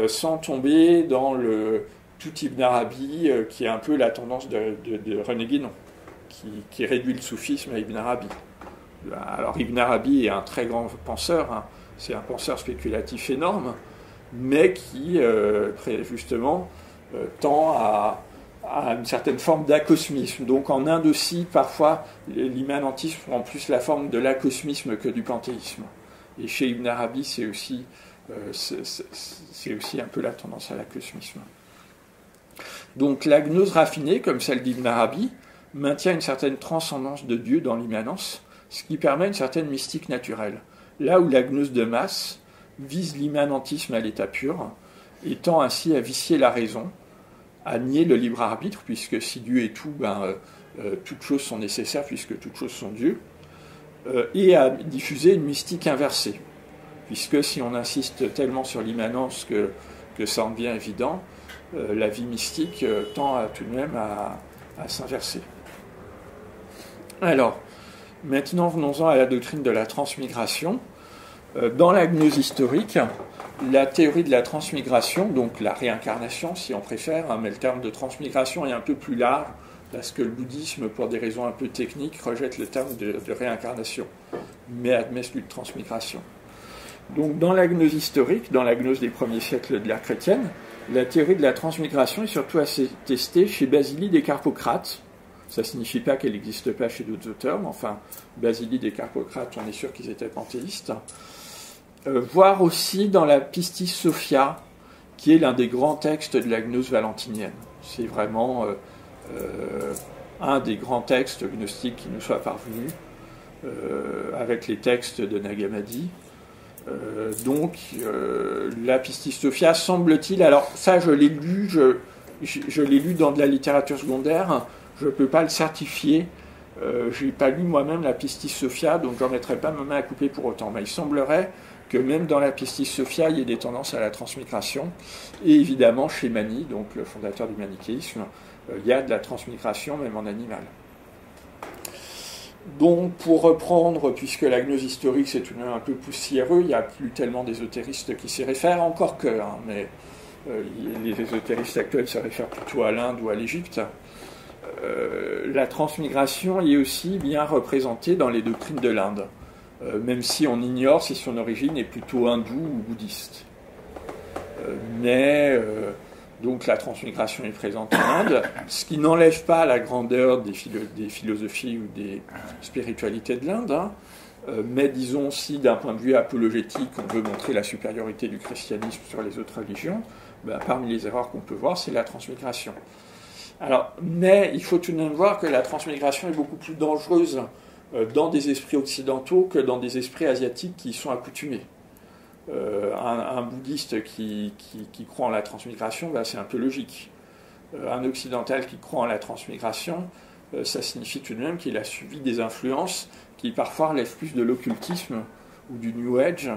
sans tomber dans le tout Ibn Arabi, qui est un peu la tendance de René Guénon, qui réduit le soufisme à Ibn Arabi. Alors Ibn Arabi est un très grand penseur, hein, c'est un penseur spéculatif énorme, mais qui, justement, tend à une certaine forme d'acosmisme. Donc en Inde aussi, parfois, l'immanentisme prend plus la forme de l'acosmisme que du panthéisme. Et chez Ibn Arabi, c'est aussi un peu la tendance à l'acosmisme. Donc la gnose raffinée, comme celle d'Ibn Arabi, maintient une certaine transcendance de Dieu dans l'immanence, ce qui permet une certaine mystique naturelle. Là où la gnose de masse vise l'immanentisme à l'état pur, et tend ainsi à vicier la raison, à nier le libre arbitre, puisque si Dieu est tout, toutes choses sont nécessaires, puisque toutes choses sont Dieu, et à diffuser une mystique inversée, puisque si on insiste tellement sur l'immanence que ça en devient évident, la vie mystique tend tout de même à s'inverser. Alors, maintenant venons-en à la doctrine de la transmigration. Dans la gnose historique, la théorie de la transmigration, donc la réincarnation si on préfère, hein, mais le terme de transmigration est un peu plus large, parce que le bouddhisme, pour des raisons un peu techniques, rejette le terme de réincarnation, mais admet celui de transmigration. Donc dans la gnose historique, dans la gnose des premiers siècles de l'ère chrétienne, la théorie de la transmigration est surtout attestée chez Basilide et Carpocrate. Ça ne signifie pas qu'elle n'existe pas chez d'autres auteurs, mais enfin, Basilide et Carpocrate, on est sûr qu'ils étaient panthéistes. Voire aussi dans la Pistis Sophia, qui est l'un des grands textes de la gnose valentinienne. C'est vraiment un des grands textes gnostiques qui nous soit parvenu, avec les textes de Nag Hammadi. La Pistis Sophia, semble-t-il, alors ça je l'ai lu, je l'ai lu dans de la littérature secondaire, je ne peux pas le certifier, je n'ai pas lu moi-même la Pistis Sophia, donc je n'en mettrai pas ma main à couper pour autant, mais il semblerait que même dans la Pistis Sophia, il y ait des tendances à la transmigration, et évidemment chez Mani, donc le fondateur du manichéisme, il y a de la transmigration même en animal. Donc, pour reprendre, puisque la gnose historique c'est tout de même un peu poussiéreux, il n'y a plus tellement d'ésotéristes qui s'y réfèrent, encore que, hein, mais les ésotéristes actuels se réfèrent plutôt à l'Inde ou à l'Égypte. La transmigration est aussi bien représentée dans les doctrines de l'Inde, même si on ignore si son origine est plutôt hindoue ou bouddhiste. Donc la transmigration est présente en Inde, ce qui n'enlève pas la grandeur des philosophies ou des spiritualités de l'Inde, hein, mais disons si d'un point de vue apologétique on veut montrer la supériorité du christianisme sur les autres religions, parmi les erreurs qu'on peut voir c'est la transmigration. Alors, mais il faut tout de même voir que la transmigration est beaucoup plus dangereuse dans des esprits occidentaux que dans des esprits asiatiques qui y sont accoutumés. Un bouddhiste qui croit en la transmigration, c'est un peu logique. Un occidental qui croit en la transmigration, ça signifie tout de même qu'il a subi des influences qui parfois relèvent plus de l'occultisme ou du New Age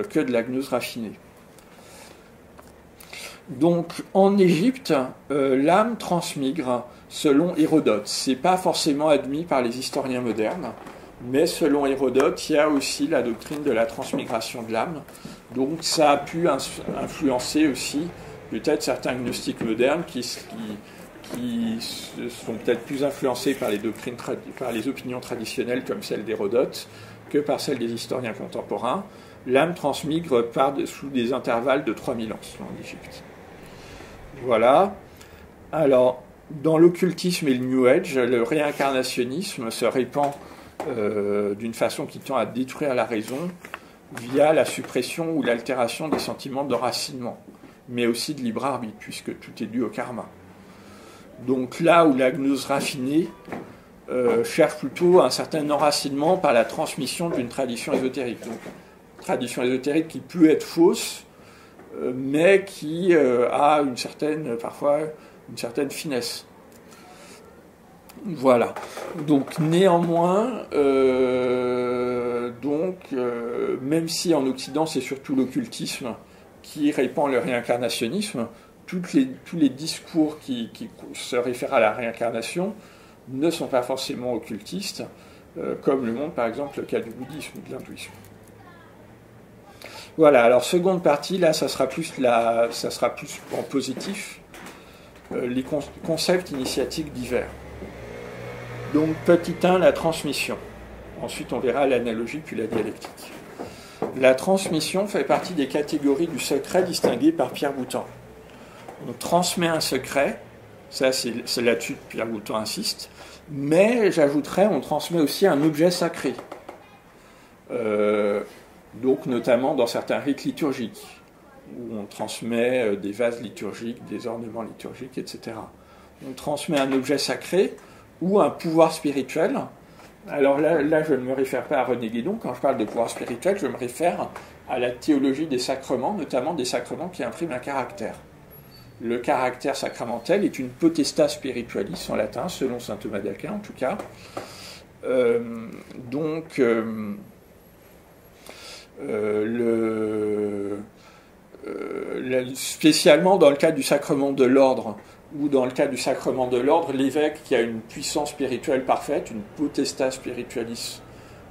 que de la gnose raffinée. Donc en Égypte, l'âme transmigre selon Hérodote. Ce n'est pas forcément admis par les historiens modernes. Mais selon Hérodote, il y a aussi la doctrine de la transmigration de l'âme. Donc ça a pu influencer aussi peut-être certains gnostiques modernes qui sont peut-être plus influencés par par les opinions traditionnelles comme celle d'Hérodote que par celles des historiens contemporains. L'âme transmigre sous des intervalles de 3000 ans en Égypte. Voilà. Alors, dans l'occultisme et le New Age, le réincarnationnisme se répand d'une façon qui tend à détruire la raison via la suppression ou l'altération des sentiments d'enracinement, mais aussi de libre arbitre, puisque tout est dû au karma. Donc là où la gnose raffinée cherche plutôt un certain enracinement par la transmission d'une tradition ésotérique. Donc, tradition ésotérique qui peut être fausse, mais qui a parfois une certaine finesse. Voilà. Donc néanmoins, même si en Occident c'est surtout l'occultisme qui répand le réincarnationnisme, tous les discours qui se réfèrent à la réincarnation ne sont pas forcément occultistes, comme le montre par exemple le cas du bouddhisme ou de l'hindouisme. Voilà, alors seconde partie, là ça sera plus en positif, les concepts initiatiques divers. Donc petit 1, la transmission. Ensuite on verra l'analogie puis la dialectique. La transmission fait partie des catégories du secret distinguées par Pierre Boutan. On transmet un secret, ça c'est là-dessus que Pierre Boutan insiste, mais j'ajouterais on transmet aussi un objet sacré. Donc notamment dans certains rites liturgiques, où on transmet des vases liturgiques, des ornements liturgiques, etc. On transmet un objet sacré ou un pouvoir spirituel. Alors là, je ne me réfère pas à René Guédon. Quand je parle de pouvoir spirituel, je me réfère à la théologie des sacrements, notamment des sacrements qui impriment un caractère. Le caractère sacramentel est une potestas spiritualis en latin, selon saint Thomas d'Aquin en tout cas. Spécialement dans le cas du sacrement de l'ordre, ou dans le cas du sacrement de l'ordre, l'évêque qui a une puissance spirituelle parfaite, une potestas spiritualis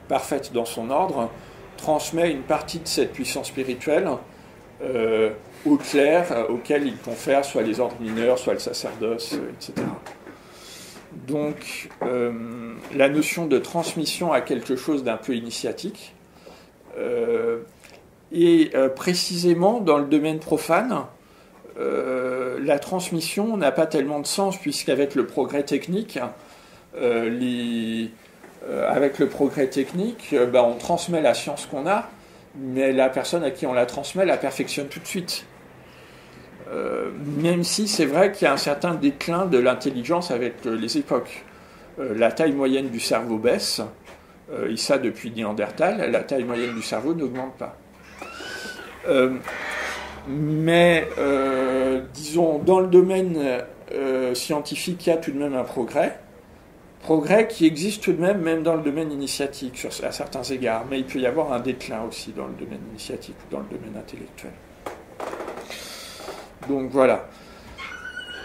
parfaite dans son ordre, transmet une partie de cette puissance spirituelle aux clercs auxquels il confère soit les ordres mineurs, soit le sacerdoce, etc. Donc la notion de transmission a quelque chose d'un peu initiatique, et précisément dans le domaine profane, la transmission n'a pas tellement de sens, puisqu'avec le progrès technique, on transmet la science qu'on a, mais la personne à qui on la transmet la perfectionne tout de suite. Même si c'est vrai qu'il y a un certain déclin de l'intelligence avec les époques. La taille moyenne du cerveau baisse, et ça depuis Néandertal, la taille moyenne du cerveau n'augmente pas. Disons, dans le domaine scientifique, il y a tout de même un progrès qui existe tout de même dans le domaine initiatique, à certains égards, mais il peut y avoir un déclin aussi dans le domaine initiatique ou dans le domaine intellectuel. Donc voilà.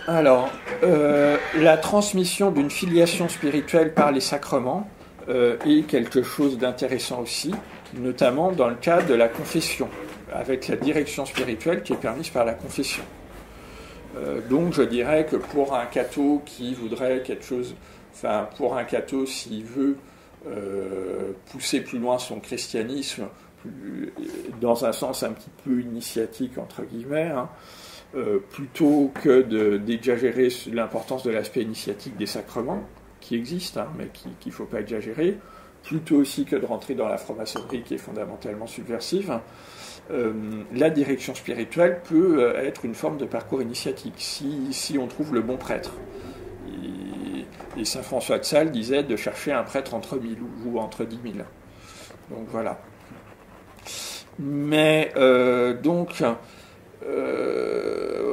Alors, la transmission d'une filiation spirituelle par les sacrements est quelque chose d'intéressant aussi, notamment dans le cas de la confession, avec la direction spirituelle qui est permise par la confession. Donc je dirais que pour un catho qui voudrait quelque chose, pour un catho s'il veut pousser plus loin son christianisme, dans un sens un petit peu initiatique entre guillemets, plutôt que d'exagérer l'importance de l'aspect initiatique des sacrements, qui existent, mais qu'il ne faut pas exagérer, plutôt aussi que de rentrer dans la franc-maçonnerie qui est fondamentalement subversive, la direction spirituelle peut être une forme de parcours initiatique, si on trouve le bon prêtre. Et saint François de Sales disait de chercher un prêtre entre 1000 ou entre 10 000. Donc voilà. Mais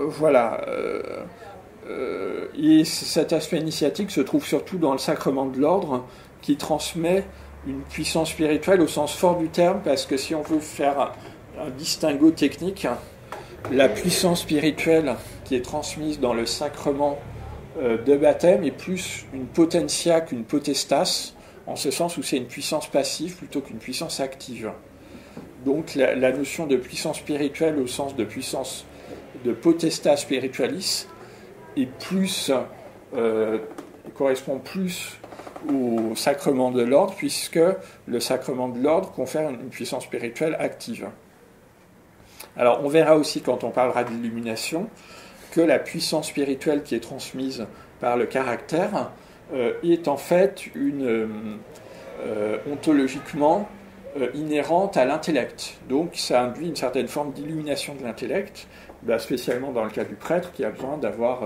voilà. Et cet aspect initiatique se trouve surtout dans le sacrement de l'ordre, qui transmet une puissance spirituelle au sens fort du terme, parce que si on veut faire un distinguo technique, la puissance spirituelle qui est transmise dans le sacrement de baptême est plus une potentia qu'une potestas, en ce sens où c'est une puissance passive plutôt qu'une puissance active. Donc la notion de puissance spirituelle au sens de puissance de potestas spiritualis est plus, correspond plus au sacrement de l'ordre, puisque le sacrement de l'ordre confère une puissance spirituelle active. Alors on verra aussi quand on parlera de l'illumination que la puissance spirituelle qui est transmise par le caractère est en fait ontologiquement inhérente à l'intellect. Donc ça induit une certaine forme d'illumination de l'intellect, spécialement dans le cas du prêtre qui a besoin d'avoir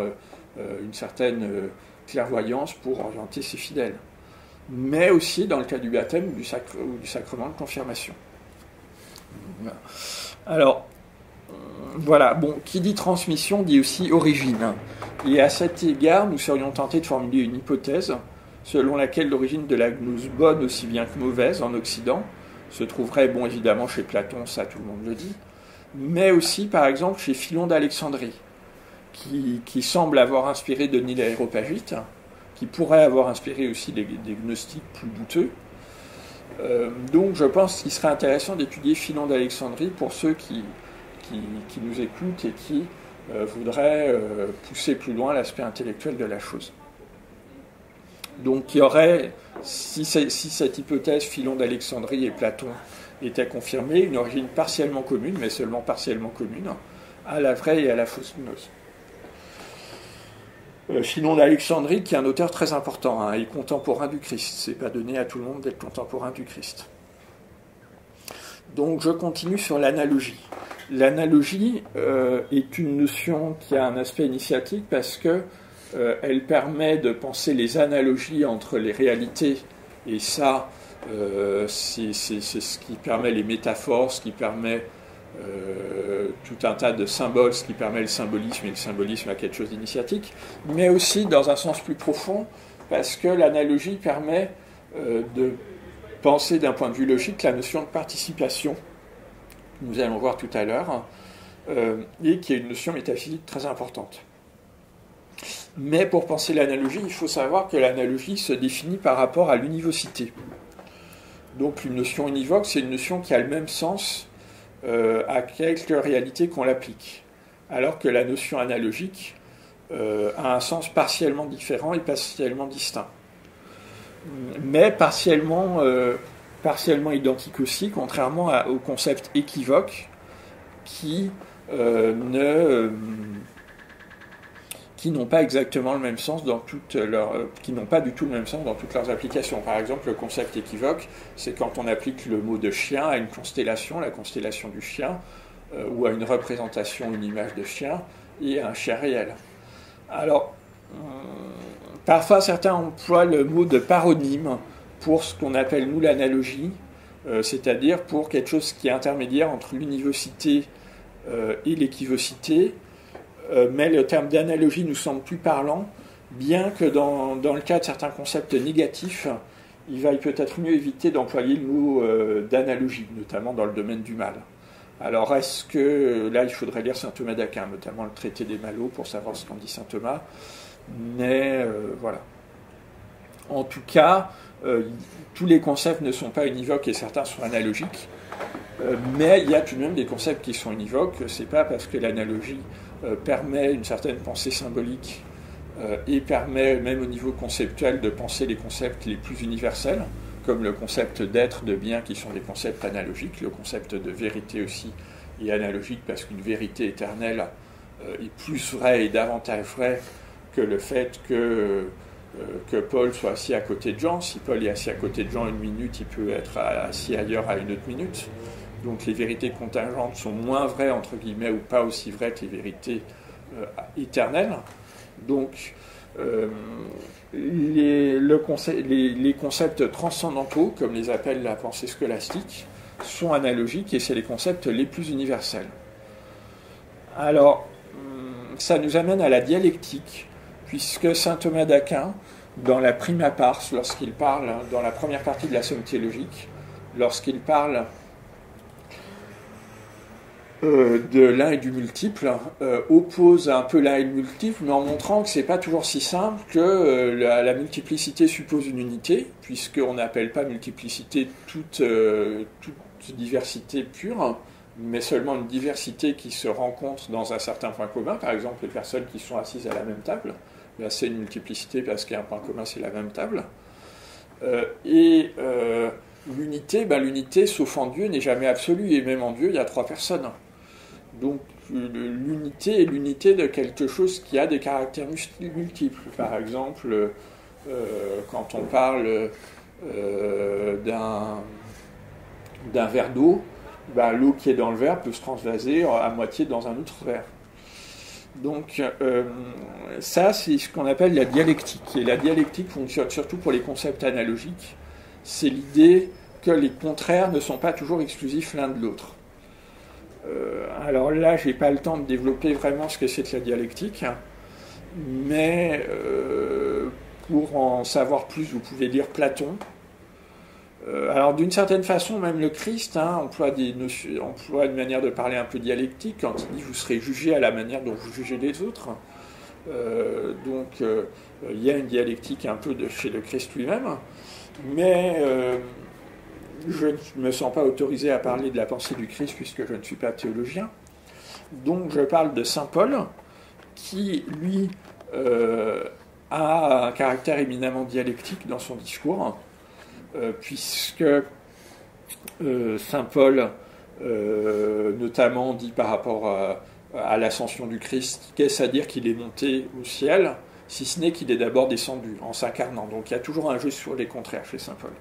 une certaine clairvoyance pour orienter ses fidèles. Mais aussi dans le cas du baptême ou du sacrement de confirmation. Alors, voilà, bon, qui dit transmission dit aussi origine. Et à cet égard, nous serions tentés de formuler une hypothèse selon laquelle l'origine de la gnose bonne aussi bien que mauvaise en Occident se trouverait, bon, évidemment chez Platon, ça tout le monde le dit, mais aussi par exemple chez Philon d'Alexandrie, qui semble avoir inspiré Denis l'Aréopagite, qui pourrait avoir inspiré aussi des gnostiques plus douteux. Donc je pense qu'il serait intéressant d'étudier Philon d'Alexandrie pour ceux qui nous écoutent et qui voudraient pousser plus loin l'aspect intellectuel de la chose. Donc il y aurait, si cette hypothèse Philon d'Alexandrie et Platon était confirmée, une origine partiellement commune, mais seulement partiellement commune, à la vraie et à la fausse gnose. Philon d'Alexandrie, qui est un auteur très important, et contemporain du Christ. C'est pas donné à tout le monde d'être contemporain du Christ. Donc je continue sur l'analogie. L'analogie est une notion qui a un aspect initiatique parce que elle permet de penser les analogies entre les réalités, et ça, c'est ce qui permet les métaphores, ce qui permet tout un tas de symboles, ce qui permet le symbolisme, et le symbolisme a quelque chose d'initiatique, mais aussi dans un sens plus profond, parce que l'analogie permet de penser d'un point de vue logique la notion de participation, que nous allons voir tout à l'heure, et qui est une notion métaphysique très importante. Mais pour penser l'analogie, il faut savoir que l'analogie se définit par rapport à l'univocité. Donc une notion univoque, c'est une notion qui a le même sens à quelque réalité qu'on l'applique, alors que la notion analogique a un sens partiellement différent et partiellement distinct. Mais partiellement identique aussi, contrairement au concept équivoque qui n'ont pas exactement le même sens qui n'ont pas du tout le même sens dans toutes leurs applications. Par exemple, le concept équivoque, c'est quand on applique le mot de chien à une constellation, la constellation du chien, ou à une représentation, une image de chien, et à un chien réel. Alors, parfois certains emploient le mot de paronyme pour ce qu'on appelle nous l'analogie, c'est-à-dire pour quelque chose qui est intermédiaire entre l'univocité et l'équivocité, mais le terme d'analogie nous semble plus parlant, bien que dans le cas de certains concepts négatifs, il va peut-être mieux éviter d'employer le mot d'analogie, notamment dans le domaine du mal. Alors est-ce que, là il faudrait lire saint Thomas d'Aquin, notamment le traité des Malos, pour savoir ce qu'en dit saint Thomas, mais voilà. En tout cas, tous les concepts ne sont pas univoques et certains sont analogiques, mais il y a tout de même des concepts qui sont univoques. C'est pas parce que l'analogie permet une certaine pensée symbolique et permet même au niveau conceptuel de penser les concepts les plus universels, comme le concept d'être, de bien, qui sont des concepts analogiques. Le concept de vérité aussi est analogique parce qu'une vérité éternelle est plus vraie et davantage vraie que le fait que Paul soit assis à côté de Jean. Si Paul est assis à côté de Jean une minute, il peut être assis ailleurs à une autre minute. Donc les vérités contingentes sont moins vraies, entre guillemets, ou pas aussi vraies que les vérités éternelles. Donc les concepts transcendantaux, comme les appelle la pensée scolastique, sont analogiques et c'est les concepts les plus universels. Alors, ça nous amène à la dialectique, puisque saint Thomas d'Aquin, dans la Prima Pars, lorsqu'il parle, dans la première partie de la Somme théologique, lorsqu'il parle de l'un et du multiple, oppose un peu l'un et le multiple, mais en montrant que c'est pas toujours si simple que la multiplicité suppose une unité, puisqu'on n'appelle pas multiplicité toute diversité pure, mais seulement une diversité qui se rencontre dans un certain point commun. Par exemple, les personnes qui sont assises à la même table, là, c'est une multiplicité parce qu'il y a un point commun, c'est la même table. L'unité, l'unité, sauf en Dieu, n'est jamais absolue, et même en Dieu, il y a 3 personnes. Donc l'unité est l'unité de quelque chose qui a des caractères multiples. Par exemple, quand on parle d'un verre d'eau, l'eau qui est dans le verre peut se transvaser à moitié dans un autre verre. Donc ça, c'est ce qu'on appelle la dialectique. Et la dialectique fonctionne surtout pour les concepts analogiques. C'est l'idée que les contraires ne sont pas toujours exclusifs l'un de l'autre. Alors là, je n'ai pas le temps de développer vraiment ce que c'est que la dialectique, mais pour en savoir plus, vous pouvez lire Platon. Alors d'une certaine façon, même le Christ emploie une manière de parler un peu dialectique quand il dit « vous serez jugés à la manière dont vous jugez les autres ». Donc il y a une dialectique un peu chez le Christ lui-même, mais je ne me sens pas autorisé à parler de la pensée du Christ puisque je ne suis pas théologien. Donc je parle de saint Paul, qui, lui, a un caractère éminemment dialectique dans son discours, puisque saint Paul, notamment, dit par rapport à l'ascension du Christ, qu'est-ce à dire qu'il est monté au ciel, si ce n'est qu'il est d'abord descendu en s'incarnant. Donc il y a toujours un jeu sur les contraires chez saint Paul.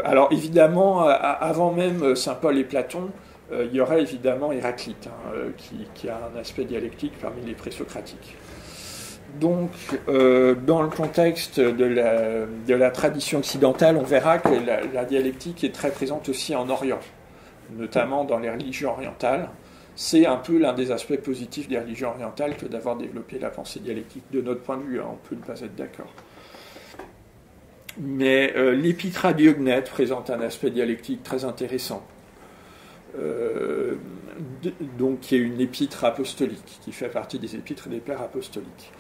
Alors évidemment, avant même saint Paul et Platon, il y aurait évidemment Héraclite, qui a un aspect dialectique parmi les présocratiques. Donc, dans le contexte de la tradition occidentale, on verra que la dialectique est très présente aussi en Orient, notamment dans les religions orientales. C'est un peu l'un des aspects positifs des religions orientales que d'avoir développé la pensée dialectique. De notre point de vue, on peut ne pas être d'accord. Mais l'Épître à Diognète présente un aspect dialectique très intéressant. Donc, qui est une épître apostolique, qui fait partie des épîtres des pères apostoliques.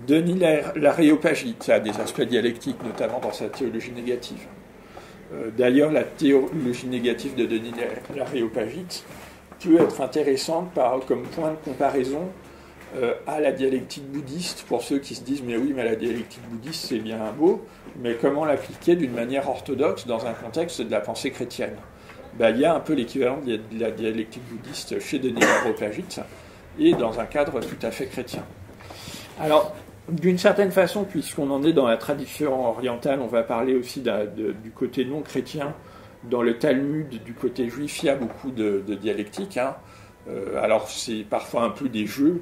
Denis l'Aréopagite a des aspects dialectiques, notamment dans sa théologie négative. D'ailleurs, la théologie négative de Denis l'Aréopagite peut être intéressante comme point de comparaison à la dialectique bouddhiste, pour ceux qui se disent « mais oui, mais la dialectique bouddhiste, c'est bien un mot, mais comment l'appliquer d'une manière orthodoxe dans un contexte de la pensée chrétienne ?» Il y a un peu l'équivalent de la dialectique bouddhiste chez Denis l'Aréopagite, et dans un cadre tout à fait chrétien. Alors, d'une certaine façon, puisqu'on en est dans la tradition orientale, on va parler aussi du côté non chrétien. Dans le Talmud, du côté juif, il y a beaucoup de dialectique. Alors, c'est parfois un peu des jeux,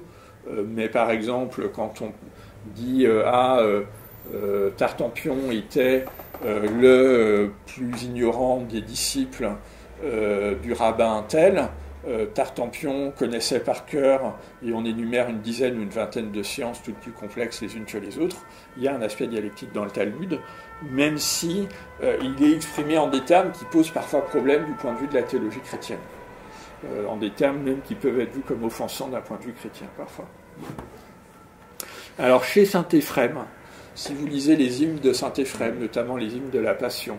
mais par exemple, quand on dit Tartampion était le plus ignorant des disciples du rabbin tel, Tartampion connaissait par cœur, et on énumère une dizaine ou une vingtaine de sciences toutes plus complexes les unes que les autres. Il y a un aspect dialectique dans le Talmud, même si il est exprimé en des termes qui posent parfois problème du point de vue de la théologie chrétienne. En des termes même qui peuvent être vus comme offensants d'un point de vue chrétien, parfois. Alors, chez saint Éphrem, si vous lisez les hymnes de saint Éphrem, notamment les hymnes de la Passion,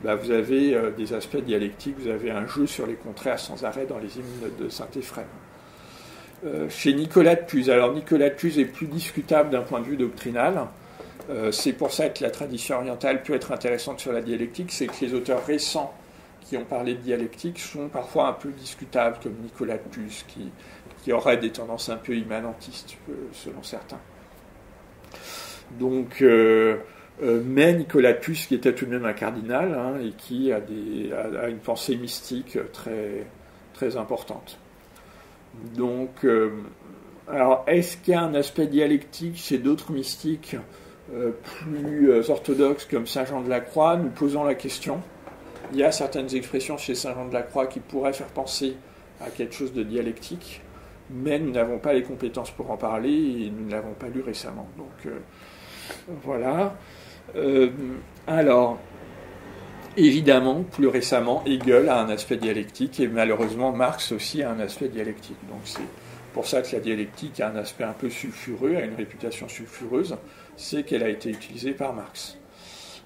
vous avez des aspects dialectiques, vous avez un jeu sur les contraires sans arrêt dans les hymnes de saint Éphrem. Chez Nicolas de Cluse, alors Nicolas de Cluse est plus discutable d'un point de vue doctrinal, c'est pour ça que la tradition orientale peut être intéressante sur la dialectique, c'est que les auteurs récents qui ont parlé de dialectique sont parfois un peu discutables, comme Nicolas de Cluse, qui aurait des tendances un peu immanentistes, selon certains. Donc, mais Nicolas de Cluse, qui était tout de même un cardinal, et qui a une pensée mystique très, très importante. Donc, alors, est-ce qu'il y a un aspect dialectique chez d'autres mystiques plus orthodoxes comme Saint Jean de la Croix? Nous posons la question. Il y a certaines expressions chez Saint Jean de la Croix qui pourraient faire penser à quelque chose de dialectique, mais nous n'avons pas les compétences pour en parler et nous ne l'avons pas lu récemment. Donc, voilà. Alors, Évidemment, plus récemment, Hegel a un aspect dialectique et malheureusement Marx aussi a un aspect dialectique. Donc c'est pour ça que la dialectique a un aspect un peu sulfureux, a une réputation sulfureuse, c'est qu'elle a été utilisée par Marx.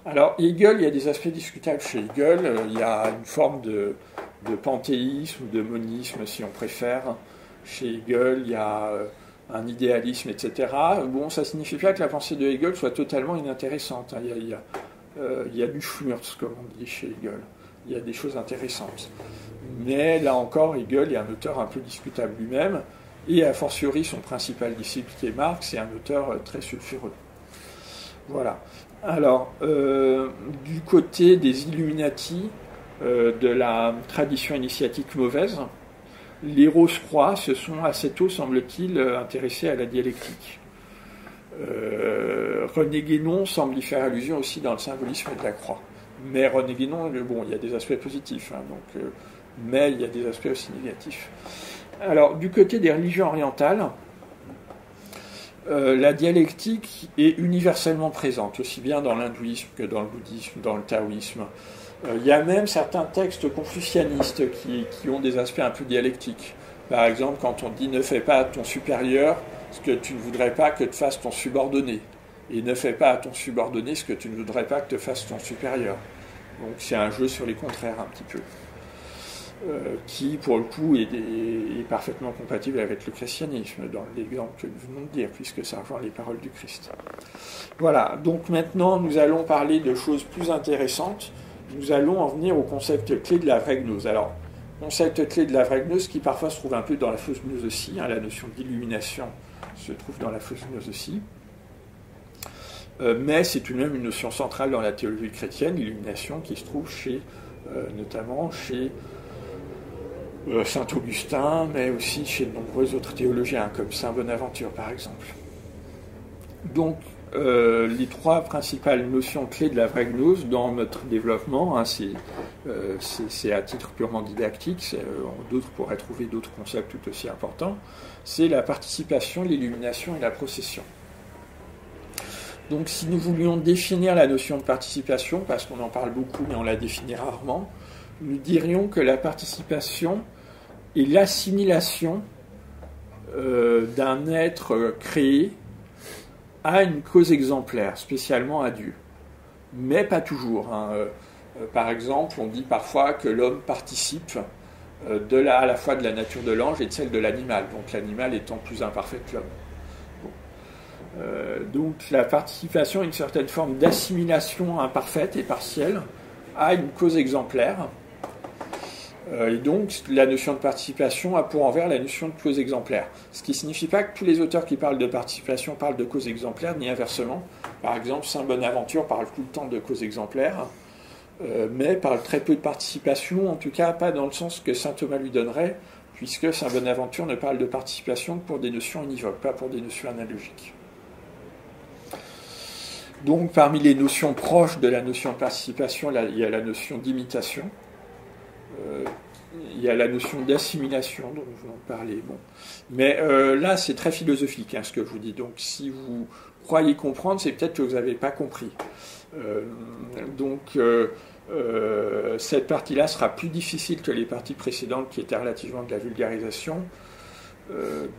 Alors Hegel, il y a des aspects discutables chez Hegel, il y a une forme de panthéisme ou de monisme si on préfère. Chez Hegel, il y a un idéalisme, etc. Bon, ça ne signifie pas que la pensée de Hegel soit totalement inintéressante. Il y a du Schmurz, comme on dit chez Hegel. Il y a des choses intéressantes. Mais là encore, Hegel est un auteur un peu discutable lui-même, et a fortiori son principal disciple qui est Marx, est un auteur très sulfureux. Voilà. Alors, du côté des Illuminati, de la tradition initiatique mauvaise, les Rose-Croix se sont assez tôt, semble-t-il, intéressés à la dialectique. René Guénon semble y faire allusion aussi dans le symbolisme de la croix. Mais René Guénon, bon, il y a des aspects positifs, hein, mais il y a des aspects aussi négatifs. Alors, du côté des religions orientales, la dialectique est universellement présente, aussi bien dans l'hindouisme que dans le bouddhisme, dans le taoïsme. Il y a même certains textes confucianistes qui ont des aspects un peu dialectiques. Par exemple, quand on dit « ne fais pas à ton supérieur ce que tu ne voudrais pas que te fasse ton subordonné », et « ne fais pas à ton subordonné ce que tu ne voudrais pas que te fasse ton supérieur ». Donc c'est un jeu sur les contraires un petit peu, qui pour le coup est parfaitement compatible avec le christianisme, dans l'exemple que nous venons de dire, puisque ça rejoint les paroles du Christ. Voilà, donc maintenant nous allons parler de choses plus intéressantes. Nous allons en venir au concept clé de la vraie gnose. Alors, concept clé de la vraie gnose qui parfois se trouve un peu dans la fausse gnose aussi, hein, la notion d'illumination se trouve dans la fausse gnose aussi. Mais c'est tout de même une notion centrale dans la théologie chrétienne, l'illumination, qui se trouve notamment chez saint Augustin, mais aussi chez de nombreux autres théologiens, comme saint Bonaventure par exemple. Donc, les trois principales notions clés de la vraie gnose dans notre développement, hein, c'est à titre purement didactique, d'autres pourraient trouver d'autres concepts tout aussi importants, c'est la participation, l'illumination et la procession. Donc si nous voulions définir la notion de participation, parce qu'on en parle beaucoup mais on la définit rarement, nous dirions que la participation est l'assimilation d'un être créé à une cause exemplaire, spécialement à Dieu. Mais pas toujours. Hein. Par exemple, on dit parfois que l'homme participe à la fois de la nature de l'ange et de celle de l'animal, donc l'animal étant plus imparfait que l'homme. Donc la participation est une certaine forme d'assimilation imparfaite et partielle à une cause exemplaire. Et donc la notion de participation a pour envers la notion de cause exemplaire. Ce qui ne signifie pas que tous les auteurs qui parlent de participation parlent de cause exemplaire, ni inversement. Par exemple, saint Bonaventure parle tout le temps de cause exemplaire, mais parle très peu de participation, en tout cas pas dans le sens que saint Thomas lui donnerait, puisque saint Bonaventure ne parle de participation que pour des notions univoques, pas pour des notions analogiques. Donc, parmi les notions proches de la notion de participation, là, il y a la notion d'imitation, il y a la notion d'assimilation dont nous venons de parler. Bon. Mais là, c'est très philosophique, hein, ce que je vous dis. Donc, si vous croyez comprendre, c'est peut-être que vous n'avez pas compris. Cette partie-là sera plus difficile que les parties précédentes, qui étaient relativement de la vulgarisation.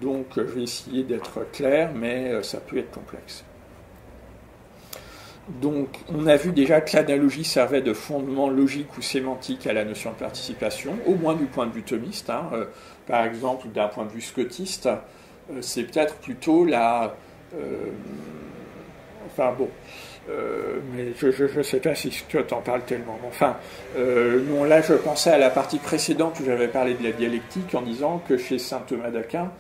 Donc, je vais essayer d'être clair, mais ça peut être complexe. Donc, on a vu déjà que l'analogie servait de fondement logique ou sémantique à la notion de participation, au moins du point de vue thomiste. Hein. Par exemple, d'un point de vue scotiste, c'est peut-être plutôt la... mais je ne sais pas si Scott en parle tellement. Enfin, non, là, je pensais à la partie précédente où j'avais parlé de la dialectique en disant que chez saint Thomas d'Aquin,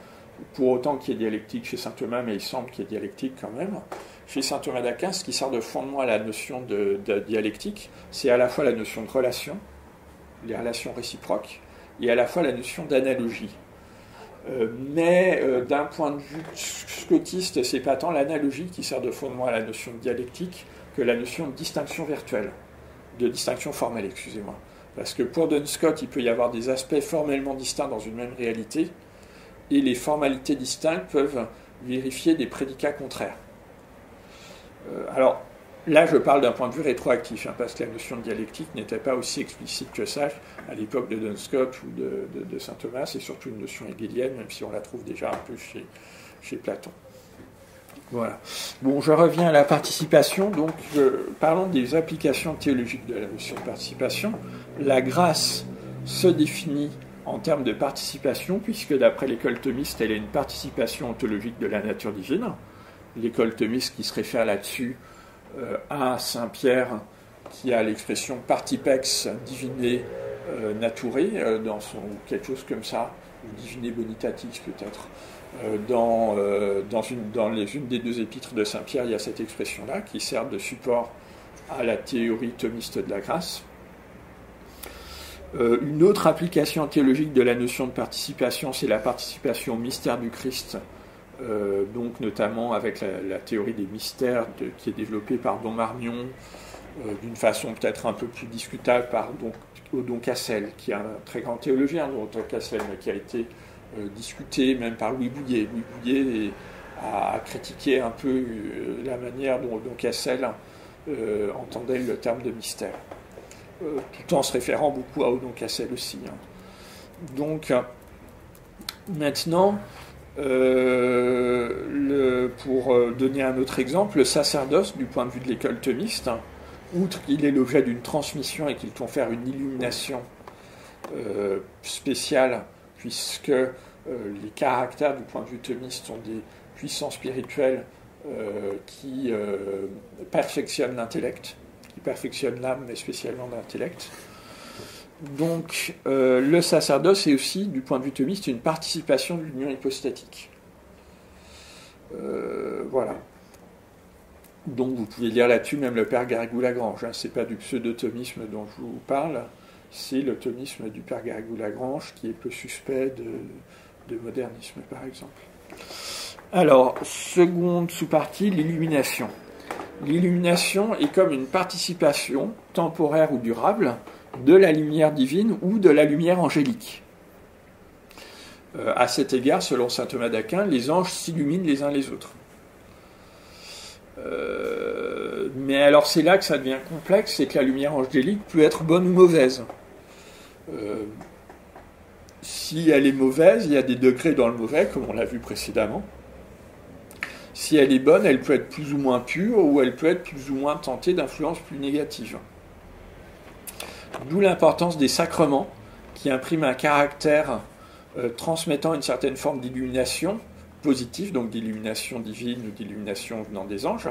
pour autant qu'il y ait dialectique chez saint Thomas, mais il semble qu'il y ait dialectique quand même, chez saint Thomas d'Aquin, ce qui sert de fondement à la notion de dialectique, c'est à la fois la notion de relation, les relations réciproques, et à la fois la notion d'analogie. Mais d'un point de vue scotiste, c'est pas tant l'analogie qui sert de fondement à la notion de dialectique que la notion de distinction virtuelle, de distinction formelle, excusez-moi. Parce que pour Duns Scott, il peut y avoir des aspects formellement distincts dans une même réalité, et les formalités distinctes peuvent vérifier des prédicats contraires. Alors, Là, je parle d'un point de vue rétroactif, parce que la notion de dialectique n'était pas aussi explicite que ça à l'époque de Duns Scotus ou de saint Thomas, et surtout une notion hegélienne, même si on la trouve déjà un peu chez Platon. Voilà. Bon, je reviens à la participation. Donc, parlons des applications théologiques de la notion de participation. La grâce se définit en termes de participation, puisque d'après l'école thomiste, elle est une participation ontologique de la nature divine. L'école thomiste qui se réfère là-dessus à saint Pierre, qui a l'expression partipex divine nature, dans son quelque chose comme ça, ou divine bonitatis peut-être. Dans une des deux épîtres de saint Pierre, il y a cette expression-là qui sert de support à la théorie thomiste de la grâce. Une autre application théologique de la notion de participation, c'est la participation au mystère du Christ, donc notamment avec la théorie des mystères qui est développée par Don Marmion, d'une façon peut-être un peu plus discutable par Odo Cassel, qui est un très grand théologien, Odo Cassel, mais qui a été discuté même par Louis Bouillet. Louis Bouillet a critiqué un peu la manière dont Odo Cassel entendait le terme de mystère, tout en se référant beaucoup à Odo Cassel aussi. Donc, maintenant, pour donner un autre exemple, le sacerdoce, du point de vue de l'école thomiste, outre qu'il est l'objet d'une transmission et qu'il confère une illumination spéciale, puisque les caractères du point de vue thomiste sont des puissances spirituelles qui perfectionnent l'intellect, qui perfectionnent l'âme, mais spécialement l'intellect. Donc, le sacerdoce est aussi, du point de vue thomiste, une participation de l'union hypostatique. Voilà. Donc, vous pouvez lire là-dessus même le père Garrigou-Lagrange. Ce n'est pas du pseudo-thomisme dont je vous parle, c'est le thomisme du père Garrigou-Lagrange qui est peu suspect de modernisme, par exemple. Alors, seconde sous-partie, l'illumination. L'illumination est comme une participation temporaire ou durable de la lumière divine ou de la lumière angélique. À cet égard, selon saint Thomas d'Aquin, les anges s'illuminent les uns les autres. Mais alors c'est là que ça devient complexe, c'est que la lumière angélique peut être bonne ou mauvaise. Si elle est mauvaise, il y a des degrés dans le mauvais, comme on l'a vu précédemment. Si elle est bonne, elle peut être plus ou moins pure, ou elle peut être plus ou moins tentée d'influences plus négatives. D'où l'importance des sacrements, qui impriment un caractère transmettant une certaine forme d'illumination positive, donc d'illumination divine ou d'illumination venant des anges,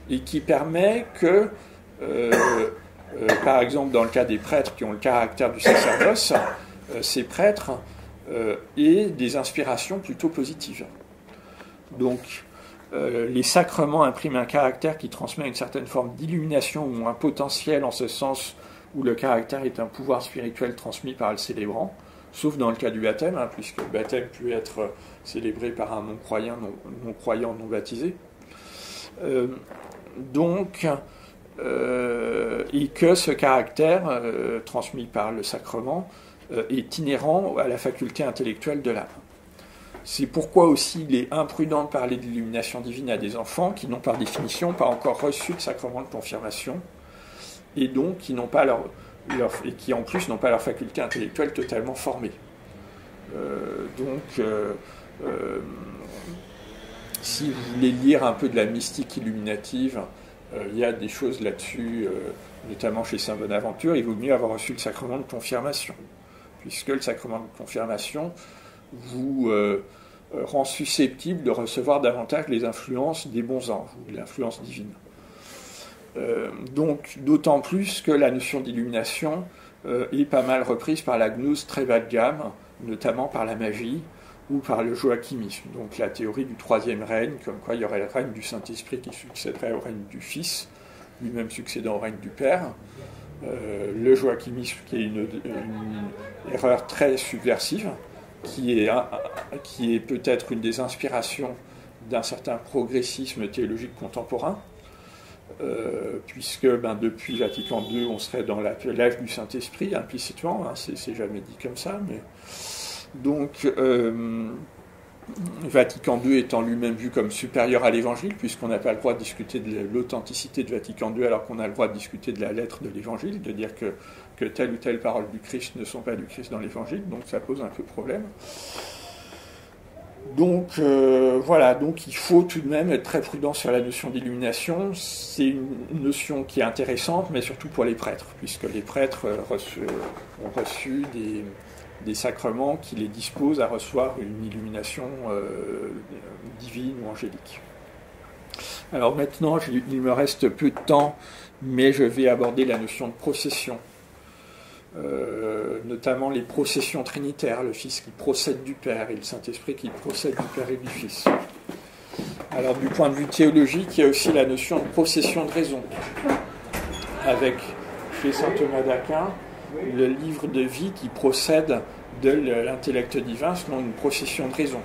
et qui permet que, par exemple, dans le cas des prêtres qui ont le caractère du sacerdoce, ces prêtres aient des inspirations plutôt positives. Donc, les sacrements impriment un caractère qui transmet une certaine forme d'illumination ou un potentiel en ce sens où le caractère est un pouvoir spirituel transmis par le célébrant, sauf dans le cas du baptême, puisque le baptême peut être célébré par un non-croyant, non baptisé. Et que ce caractère, transmis par le sacrement, est inhérent à la faculté intellectuelle de l'âme. C'est pourquoi aussi il est imprudent de parler de l'illumination divine à des enfants qui n'ont par définition pas encore reçu le sacrement de confirmation, et donc qui n'ont pas et qui en plus n'ont pas leur faculté intellectuelle totalement formée. Si vous voulez lire un peu de la mystique illuminative, il y a des choses là-dessus, notamment chez saint Bonaventure. Il vaut mieux avoir reçu le sacrement de confirmation, puisque le sacrement de confirmation vous rend susceptible de recevoir davantage les influences des bons anges, ou de l'influence divine. Donc, d'autant plus que la notion d'illumination est pas mal reprise par la gnose très bas de gamme, notamment par la magie ou par le joachimisme, donc la théorie du troisième règne, comme quoi il y aurait le règne du Saint-Esprit qui succéderait au règne du Fils, lui-même succédant au règne du Père. Le joachimisme qui est une erreur très subversive, qui est peut-être une des inspirations d'un certain progressisme théologique contemporain, puisque depuis Vatican II, on serait dans l'âge du Saint-Esprit, implicitement, c'est jamais dit comme ça, mais donc Vatican II étant lui-même vu comme supérieur à l'Évangile, puisqu'on n'a pas le droit de discuter de l'authenticité de Vatican II, alors qu'on a le droit de discuter de la lettre de l'Évangile, de dire que telle ou telle parole du Christ ne sont pas du Christ dans l'Évangile, donc ça pose un peu problème. Donc voilà, donc il faut tout de même être très prudent sur la notion d'illumination. C'est une notion qui est intéressante, mais surtout pour les prêtres, puisque les prêtres ont reçu des sacrements qui les disposent à recevoir une illumination divine ou angélique. Alors maintenant, il me reste peu de temps, mais je vais aborder la notion de procession. Notamment les processions trinitaires, le Fils qui procède du Père et le Saint-Esprit qui procède du Père et du Fils. Alors du point de vue théologique, il y a aussi la notion de procession de raison, avec chez saint Thomas d'Aquin le livre de vie qui procède de l'intellect divin selon une procession de raison.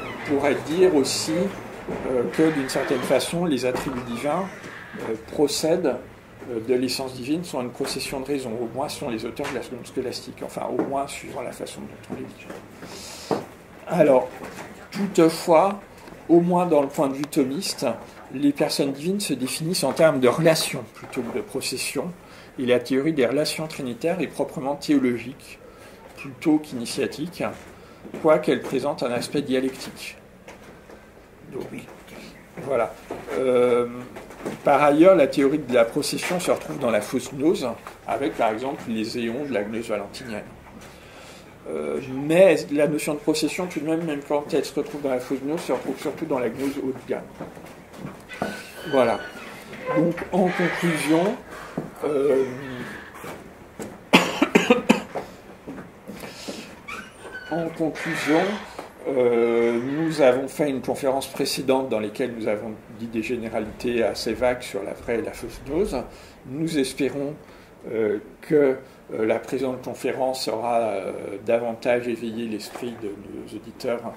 On pourrait dire aussi que d'une certaine façon les attributs divins procèdent de l'essence divine sont une procession de raison, au moins sont les auteurs de la seconde scolastique, enfin au moins suivant la façon dont on les dit. Alors, toutefois, au moins dans le point de vue thomiste, les personnes divines se définissent en termes de relations plutôt que de procession, et la théorie des relations trinitaires est proprement théologique, plutôt qu'initiatique, quoiqu'elle présente un aspect dialectique. Donc, voilà. Par ailleurs, la théorie de la procession se retrouve dans la fausse gnose, avec par exemple les éons de la gnose valentinienne. Mais la notion de procession, tout de même quand elle se retrouve dans la fausse gnose, se retrouve surtout dans la gnose haut de gamme. Voilà. Donc, en conclusion, nous avons fait une conférence précédente dans laquelle nous avons dit des généralités assez vagues sur la vraie et la fausse gnose. Nous espérons que la présente conférence aura davantage éveillé l'esprit de nos auditeurs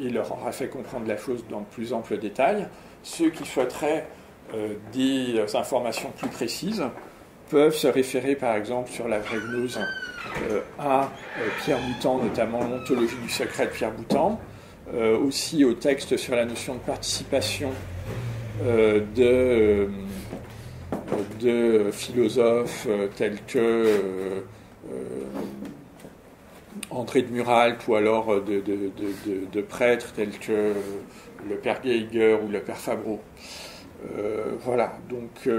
et leur aura fait comprendre la chose dans de plus amples détails. Ceux qui souhaiteraient des informations plus précises peuvent se référer par exemple sur la vraie gnose à Pierre Boutan, notamment l'ontologie du secret de Pierre Boutan, aussi au texte sur la notion de participation de philosophes tels que André de Muralt ou alors de prêtres tels que le père Geiger ou le père Fabreau. Voilà, donc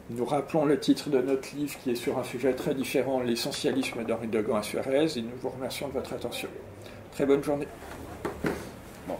nous rappelons le titre de notre livre qui est sur un sujet très différent, l'essentialisme d'Henri de Gand à Suarez, et nous vous remercions de votre attention. Très bonne journée. Bon.